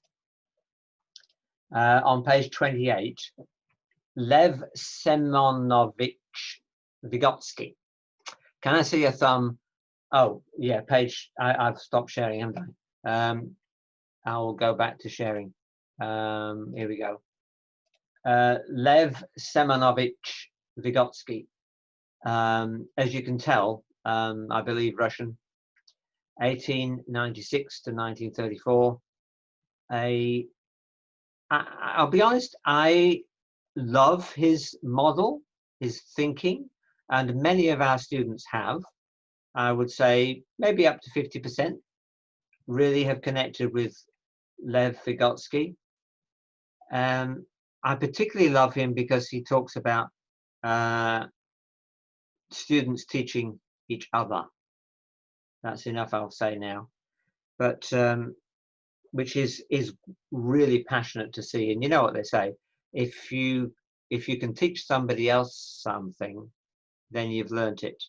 on page 28, Lev Semonovich Vygotsky. Can I see a thumb? Oh, yeah, page, I've stopped sharing, haven't I? I'll go back to sharing. Here we go. Lev Semonovich Vygotsky. As you can tell, I believe Russian, 1896 to 1934. I'll be honest, I love his model, his thinking, and many of our students have. I would say maybe up to 50% really have connected with Lev Vygotsky. I particularly love him because he talks about students teaching each other. That's enough, I'll say now. But which is really passionate to see. And you know what they say, if you can teach somebody else something, then you've learnt it.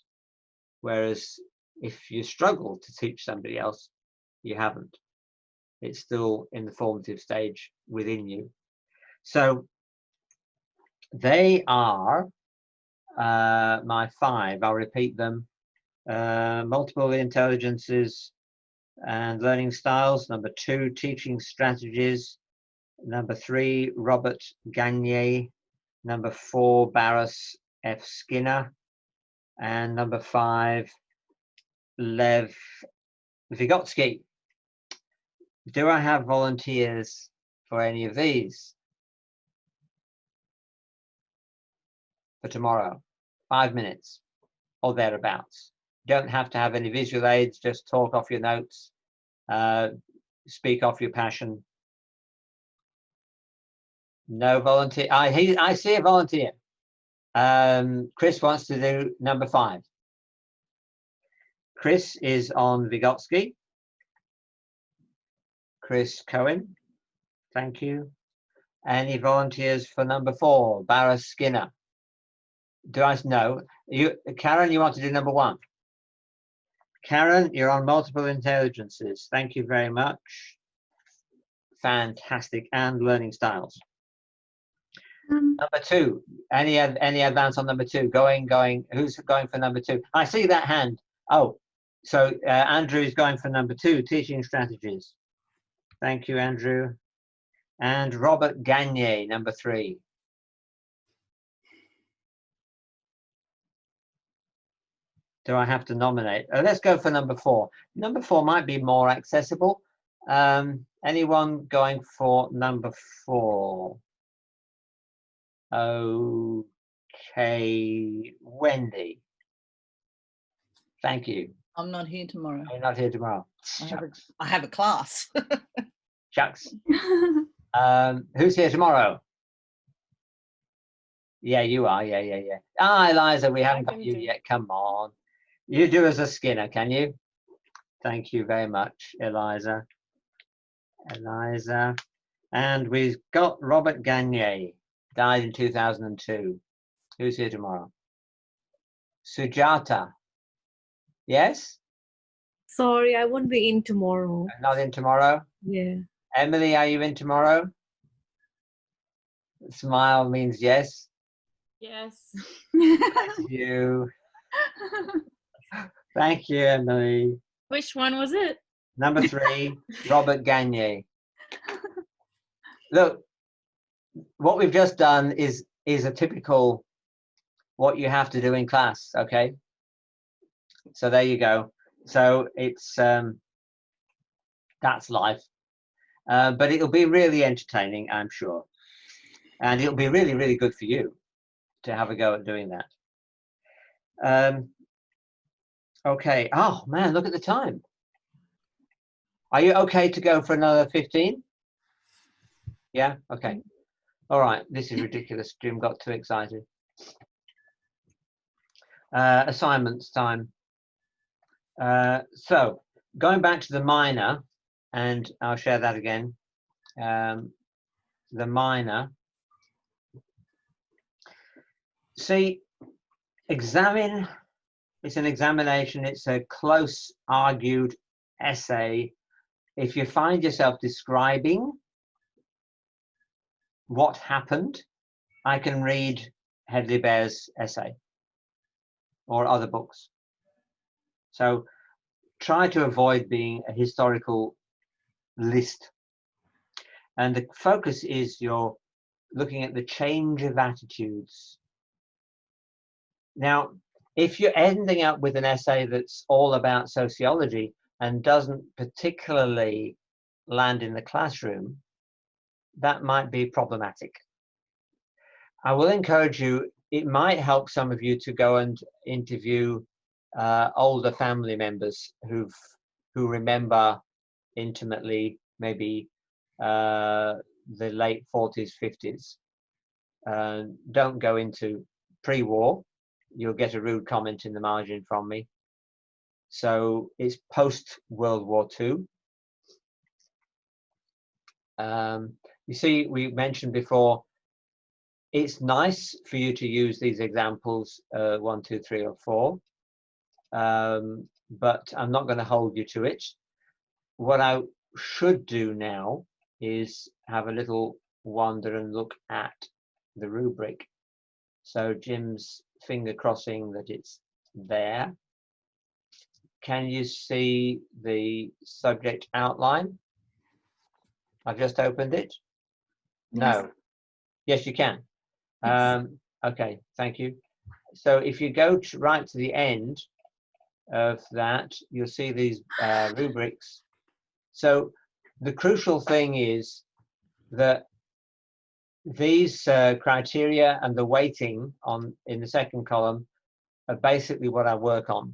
Whereas if you struggle to teach somebody else, you haven't. It's still in the formative stage within you. So they are my 5. I'll repeat them. Multiple intelligences and learning styles. Number 2, teaching strategies. Number 3, Robert Gagne. Number 4, Burrhus F. Skinner. And number 5, Lev Vygotsky. Do I have volunteers for any of these for tomorrow? 5 minutes or thereabouts. You don't have to have any visual aids, just talk off your notes, speak off your passion. No volunteer. I see a volunteer. Chris wants to do number 5. Chris is on Vygotsky. Chris Cohen, thank you. Any volunteers for number 4, Burrhus Skinner? Do I know? Karen, you want to do number 1? Karen, you're on multiple intelligences. Thank you very much. Fantastic. And learning styles. Number 2. Any advance on number 2? Going. Who's going for number 2? I see that hand. Oh, so Andrew is going for number 2, teaching strategies. Thank you, Andrew. And Robert Gagne, number 3. Do I have to nominate? Let's go for number 4. Number 4 might be more accessible. Anyone going for number 4? Okay, Wendy. Thank you. I'm not here tomorrow. You're not here tomorrow. I have a class. Shucks. Who's here tomorrow? Yeah, you are. Yeah. Ah, Eliza, we haven't got you yet. Come on. You do as a Skinner, can you? Thank you very much, Eliza. And we've got Robert Gagne, died in 2002. Who's here tomorrow? Sujata. Yes? Sorry, I won't be in tomorrow. Not in tomorrow? Yeah. Emily, are you in tomorrow? Smile means yes. Yes. Thank you. Thank you, Emily. Which one was it? Number 3, Robert Gagne. Look, what we've just done is a typical what you have to do in class, okay? So there you go. So it's that's life. But it'll be really entertaining, I'm sure. And it'll be really, really good for you to have a go at doing that. Okay. Oh, man, look at the time. Are you okay to go for another 15? Yeah? Okay. All right. This is ridiculous. Jim got too excited. Assignments time. So going back to the minor, and I'll share that again. The minor. See, examine, it's an examination, it's a close argued essay. If you find yourself describing what happened, I can read Hedley Bear's essay or other books. So try to avoid being a historical list. And the focus is you're looking at the change of attitudes. Now, if you're ending up with an essay that's all about sociology and doesn't particularly land in the classroom, that might be problematic. I will encourage you, it might help some of you to go and interview older family members who remember intimately maybe the late 40s, 50s. Don't go into pre-war. You'll get a rude comment in the margin from me. So it's post-World War II. You see, we mentioned before, it's nice for you to use these examples, 1, 2, 3, or 4, but I'm not going to hold you to it. What I should do now is have a little wander and look at the rubric. So Jim's finger crossing that it's there. Can you see the subject outline? I've just opened it. No. Yes, you can. Yes. Okay, thank you. So if you go right to the end of that, you'll see these rubrics. So the crucial thing is that these criteria and the weighting in the second column are basically what I work on.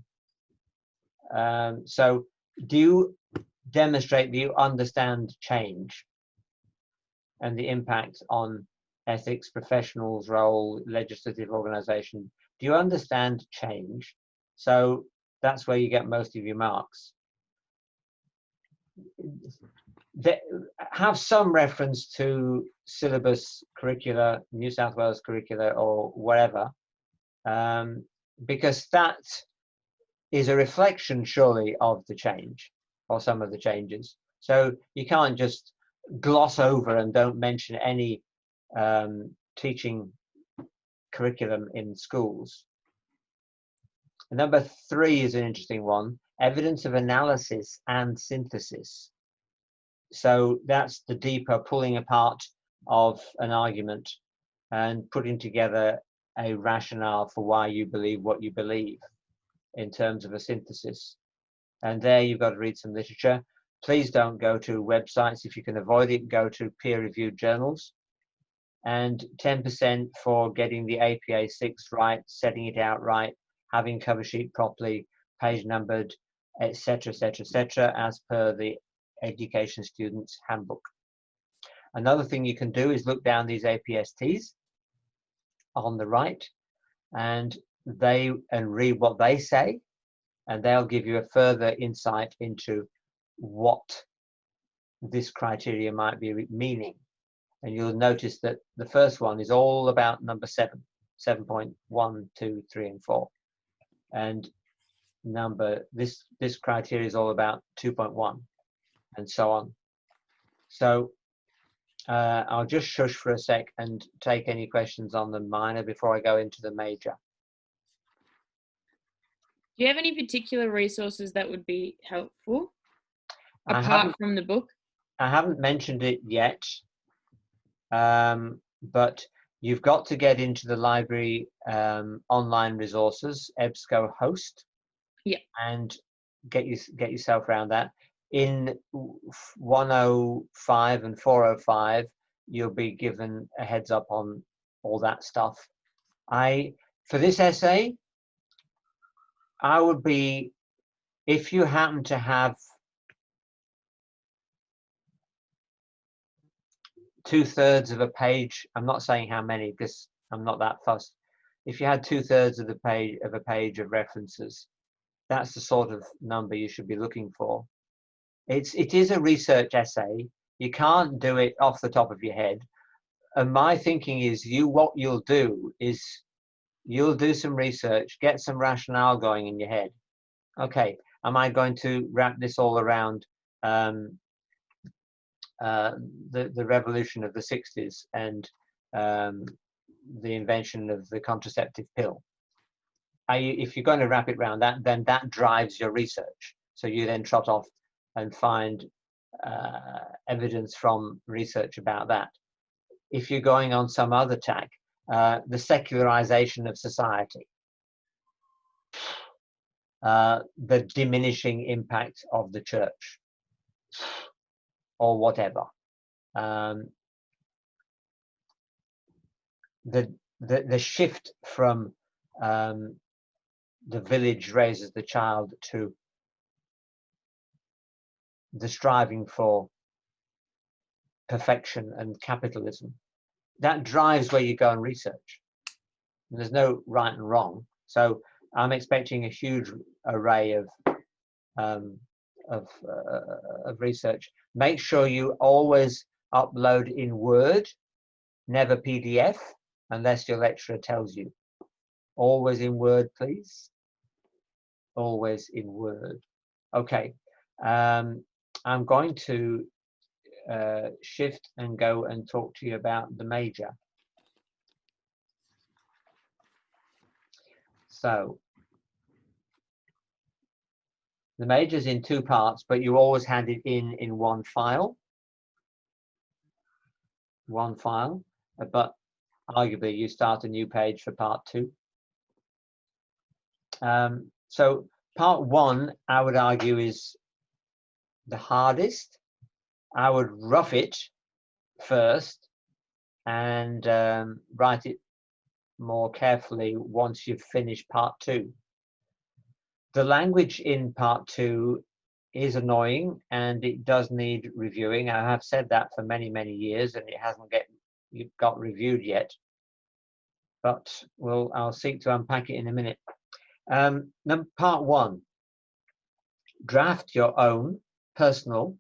So do you demonstrate that you understand change and the impact on ethics, professionals' role, legislative organization? Do you understand change? So that's where you get most of your marks. Have some reference to syllabus, curricula, New South Wales curricula, or whatever, because that is a reflection surely of the change or some of the changes. So you can't just gloss over and don't mention any teaching curriculum in schools. And number 3 is an interesting one, evidence of analysis and synthesis. So that's the deeper pulling apart of an argument and putting together a rationale for why you believe what you believe in terms of a synthesis. And there you've got to read some literature. Please don't go to websites. If you can avoid it, go to peer-reviewed journals. And 10% for getting the APA 6 right, setting it out right, having cover sheet properly, page numbered, etc., etc., etc., as per the Education Students Handbook. Another thing you can do is look down these APSTs on the right and read what they say, and they'll give you a further insight into what this criteria might be meaning. And you'll notice that the first one is all about number 7, 7.1, 2, 3, and 4. And this criteria is all about 2.1, and so on. So I'll just shush for a sec and take any questions on the minor before I go into the major. Do you have any particular resources that would be helpful I apart from the book? I haven't mentioned it yet, but you've got to get into the library online resources, EBSCO host, yeah, and get yourself around that. In 105 and 405, you'll be given a heads up on all that stuff. For this essay, I would be, if you happen to have 2/3 of a page, I'm not saying how many because I'm not that fussed. If you had 2/3 of a page of references, that's the sort of number you should be looking for. It is a research essay. You can't do it off the top of your head. And my thinking is what you'll do is you'll do some research, get some rationale going in your head. Okay, am I going to wrap this all around the revolution of the 60s and the invention of the contraceptive pill? If you're going to wrap it around that, then that drives your research. So you then trot off and find evidence from research about that. If you're going on some other tack, the secularization of society, the diminishing impact of the church, or whatever. The shift from the village raises the child to the striving for perfection and capitalism, that drives where you go and research. And there's no right and wrong. So I'm expecting a huge array of research. Make sure you always upload in Word, never PDF, unless your lecturer tells you. Always in Word, please. Always in Word. Okay. I'm going to shift and go and talk to you about the major. So the major is in two parts, but you always hand it in one file. One file, but arguably you start a new page for part 2. So part 1, I would argue, is the hardest. I would rough it first and write it more carefully once you've finished part 2. The language in part 2 is annoying and it does need reviewing. I have said that for many, many years, and it hasn't got reviewed yet. But I'll seek to unpack it in a minute. Part 1, draft your own personal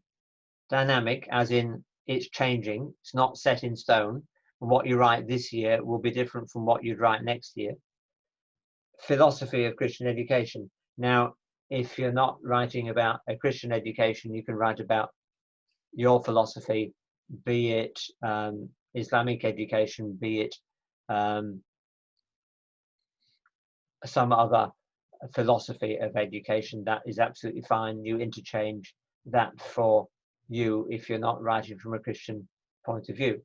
dynamic, as in it's changing, it's not set in stone. What you write this year will be different from what you'd write next year. Philosophy of Christian education. Now, if you're not writing about a Christian education, you can write about your philosophy, be it Islamic education, be it some other philosophy of education. That is absolutely fine. You interchange that for you if you're not writing from a Christian point of view,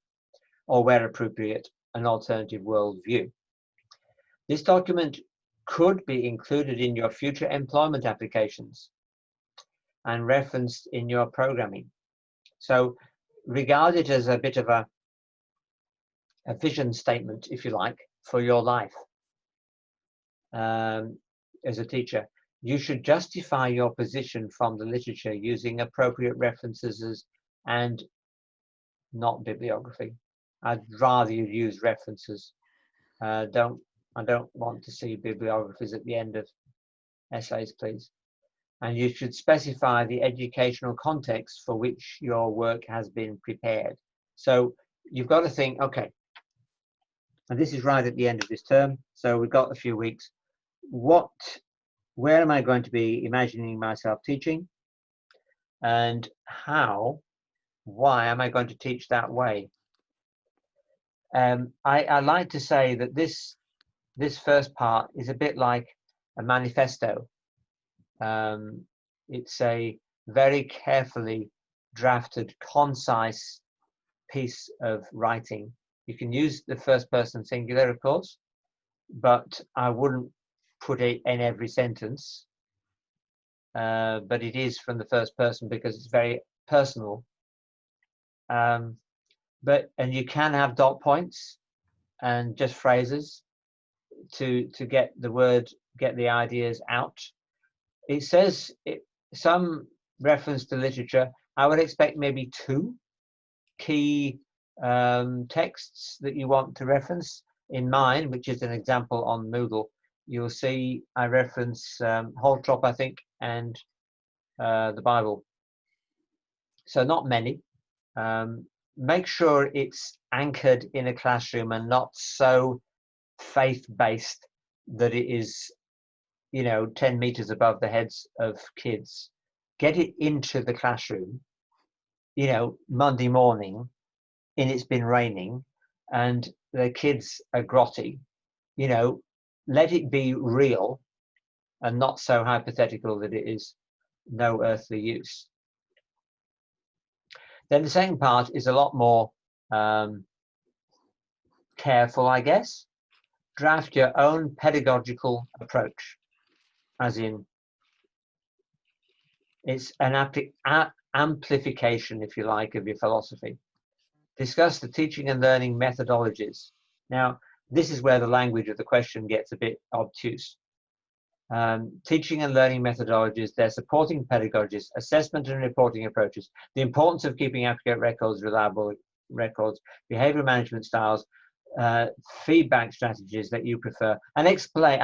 or where appropriate, an alternative worldview. This document could be included in your future employment applications and referenced in your programming. So regard it as a bit of a vision statement, if you like, for your life. As a teacher, you should justify your position from the literature using appropriate references and not bibliography. I'd rather you use references. I don't want to see bibliographies at the end of essays, please. And you should specify the educational context for which your work has been prepared. So you've got to think, okay, and this is right at the end of this term, so we've got a few weeks. Where am I going to be imagining myself teaching? And why am I going to teach that way? I like to say that this first part is a bit like a manifesto. It's a very carefully drafted, concise piece of writing. You can use the first person singular, of course, but I wouldn't put it in every sentence. But it is from the first person because it's very personal. And you can have dot points and just phrases to get the ideas out. It says some reference to literature. I would expect maybe 2 key texts that you want to reference. In mine, which is an example on Moodle, you'll see I reference Holtrop, I think, and the Bible. So not many. Make sure it's anchored in a classroom and not so faith-based that it is, 10 meters above the heads of kids, get it into the classroom, Monday morning, and it's been raining, and the kids are grotty, let it be real and not so hypothetical that it is no earthly use. Then the second part is a lot more careful, I guess. Draft your own pedagogical approach, as in it's an amplification, if you like, of your philosophy. Discuss the teaching and learning methodologies. Now, this is where the language of the question gets a bit obtuse. Teaching and learning methodologies, their supporting pedagogies, assessment and reporting approaches, the importance of keeping accurate records, reliable records, behavior management styles, feedback strategies that you prefer, and explain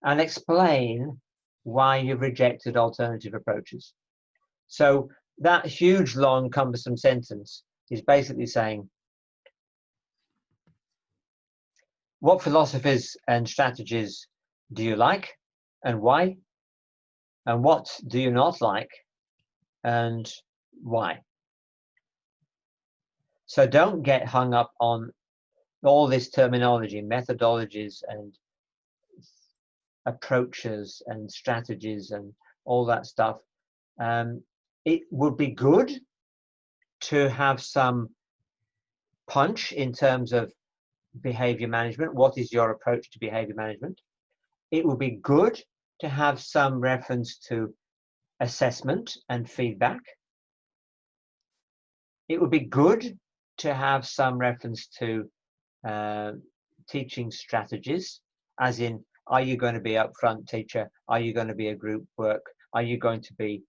and explain why you've rejected alternative approaches. So that huge, long, cumbersome sentence is basically saying, what philosophies and strategies do you like and why? And what do you not like and why? So don't get hung up on all this terminology, methodologies and approaches and strategies and all that stuff. It would be good to have some punch in terms of behavior management. What is your approach to behavior management? It would be good to have some reference to assessment and feedback. It would be good to have some reference to teaching strategies, as in, are you going to be upfront teacher? Are you going to be a group work? Are you going to be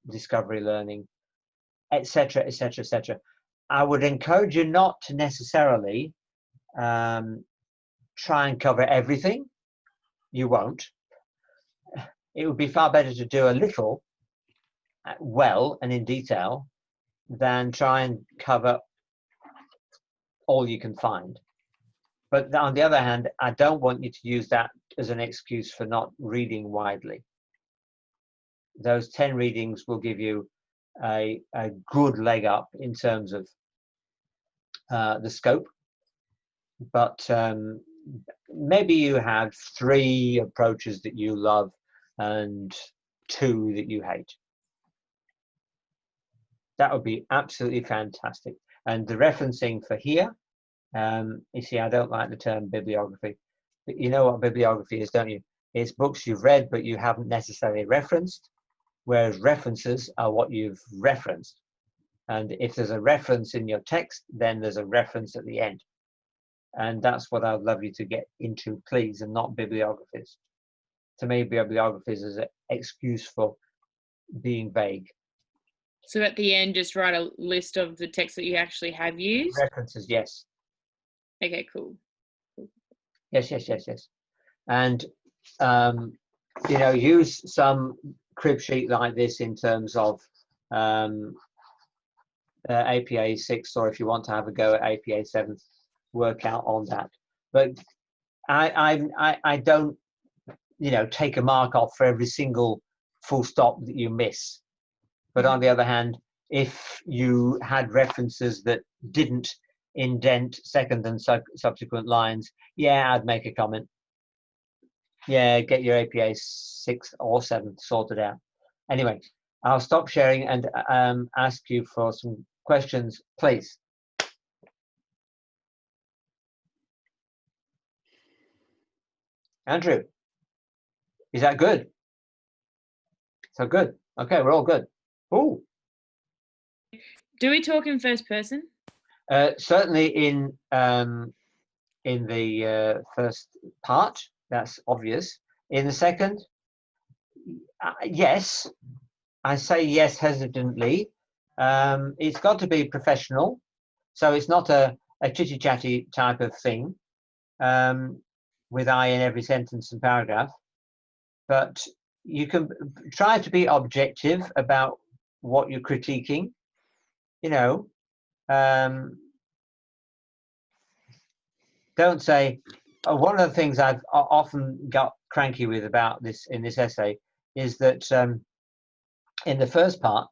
discovery learning, etc., etc., etc. I would encourage you not to necessarily try and cover everything. You won't. It would be far better to do a little well and in detail than try and cover all you can find. But on the other hand, I don't want you to use that as an excuse for not reading widely. Those 10 readings will give you a good leg up in terms of the scope. But maybe you have 3 approaches that you love and 2 that you hate. That would be absolutely fantastic. And the referencing for here, you see, I don't like the term bibliography, but you know what bibliography is, don't you? It's books you've read but you haven't necessarily referenced, whereas references are what you've referenced. And if there's a reference in your text, then there's a reference at the end. And that's what I'd love you to get into, please, and not bibliographies. To me, bibliographies is an excuse for being vague. So at the end, just write a list of the texts that you actually have used? References, yes. Okay, cool. Yes. And, use some crib sheet like this in terms of APA 6, or if you want to have a go at APA 7, work out on that. But I don't, take a mark off for every single full stop that you miss. But on the other hand, if you had references that didn't indent second and subsequent lines, yeah, I'd make a comment. Yeah, get your APA 6 or 7 sorted out. Anyway, I'll stop sharing and ask you for some questions, please. Andrew, is that good? So good. Okay, we're all good. Ooh. Do we talk in first person? Certainly in the first part, that's obvious. In the second, yes. I say yes hesitantly. It's got to be professional, so it's not a chitty-chatty type of thing with I in every sentence and paragraph. But you can try to be objective about what you're critiquing. don't say, one of the things I've often got cranky with about this in this essay is that in the first part,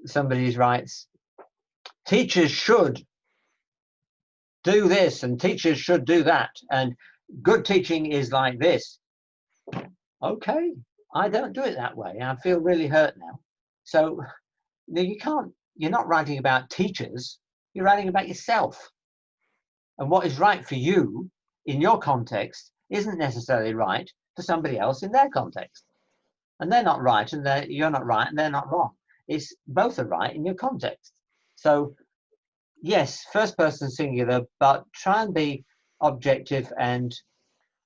somebody writes, teachers should do this and teachers should do that, and good teaching is like this. Okay, I don't do it that way. I feel really hurt now. So you can't, you're not writing about teachers, you're writing about yourself. And what is right for you in your context isn't necessarily right for somebody else in their context. And they're not right, and you're not right, and they're not wrong. It's both are right in your context. So yes, first person singular, but try and be objective and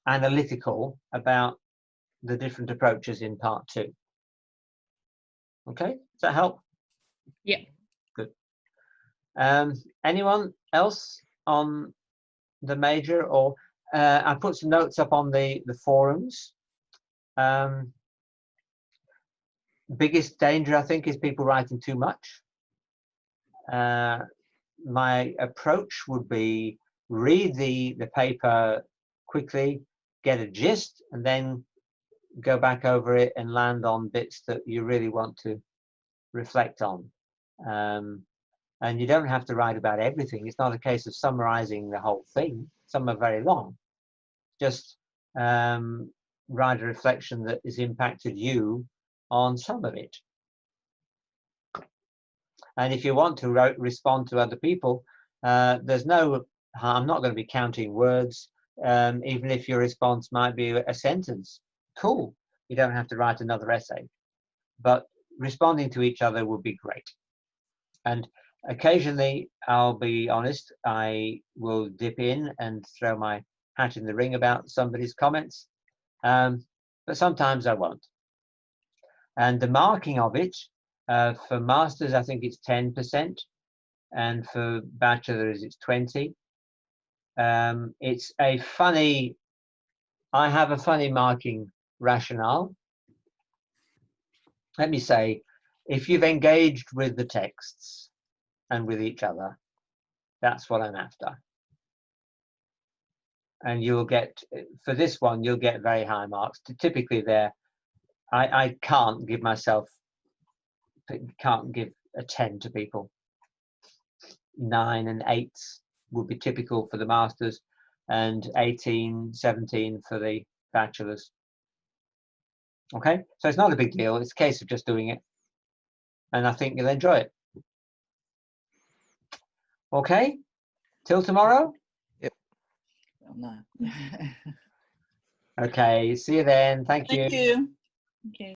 analytical about the different approaches in part 2. Okay, does that help? Yeah. Good. Anyone else on the major? Or I put some notes up on the forums. Biggest danger, I think, is people writing too much. My approach would be read the paper quickly, get a gist, and then go back over it and land on bits that you really want to reflect on. And you don't have to write about everything. It's not a case of summarizing the whole thing. Some are very long. Just write a reflection that has impacted you on some of it. And if you want to respond to other people, there's no harm. I'm not going to be counting words, even if your response might be a sentence. Cool. You don't have to write another essay. But responding to each other would be great. And occasionally, I'll be honest, I will dip in and throw my hat in the ring about somebody's comments. But sometimes I won't. And the marking of it, for masters, I think it's 10%, and for bachelors, it's 20. It's a funny, I have a funny marking rationale. Let me say, if you've engaged with the texts and with each other, that's what I'm after. And you'll get, for this one, you'll get very high marks. Typically there, I can't give myself, can't give a 10 to people. 9 and 8s would be typical for the masters, and 18, 17 for the bachelors. Okay, so it's not a big deal. It's a case of just doing it, and I think you'll enjoy it. Okay, till tomorrow. Yep. Oh, no. Okay, see you then. Thank you. Thank you. Okay.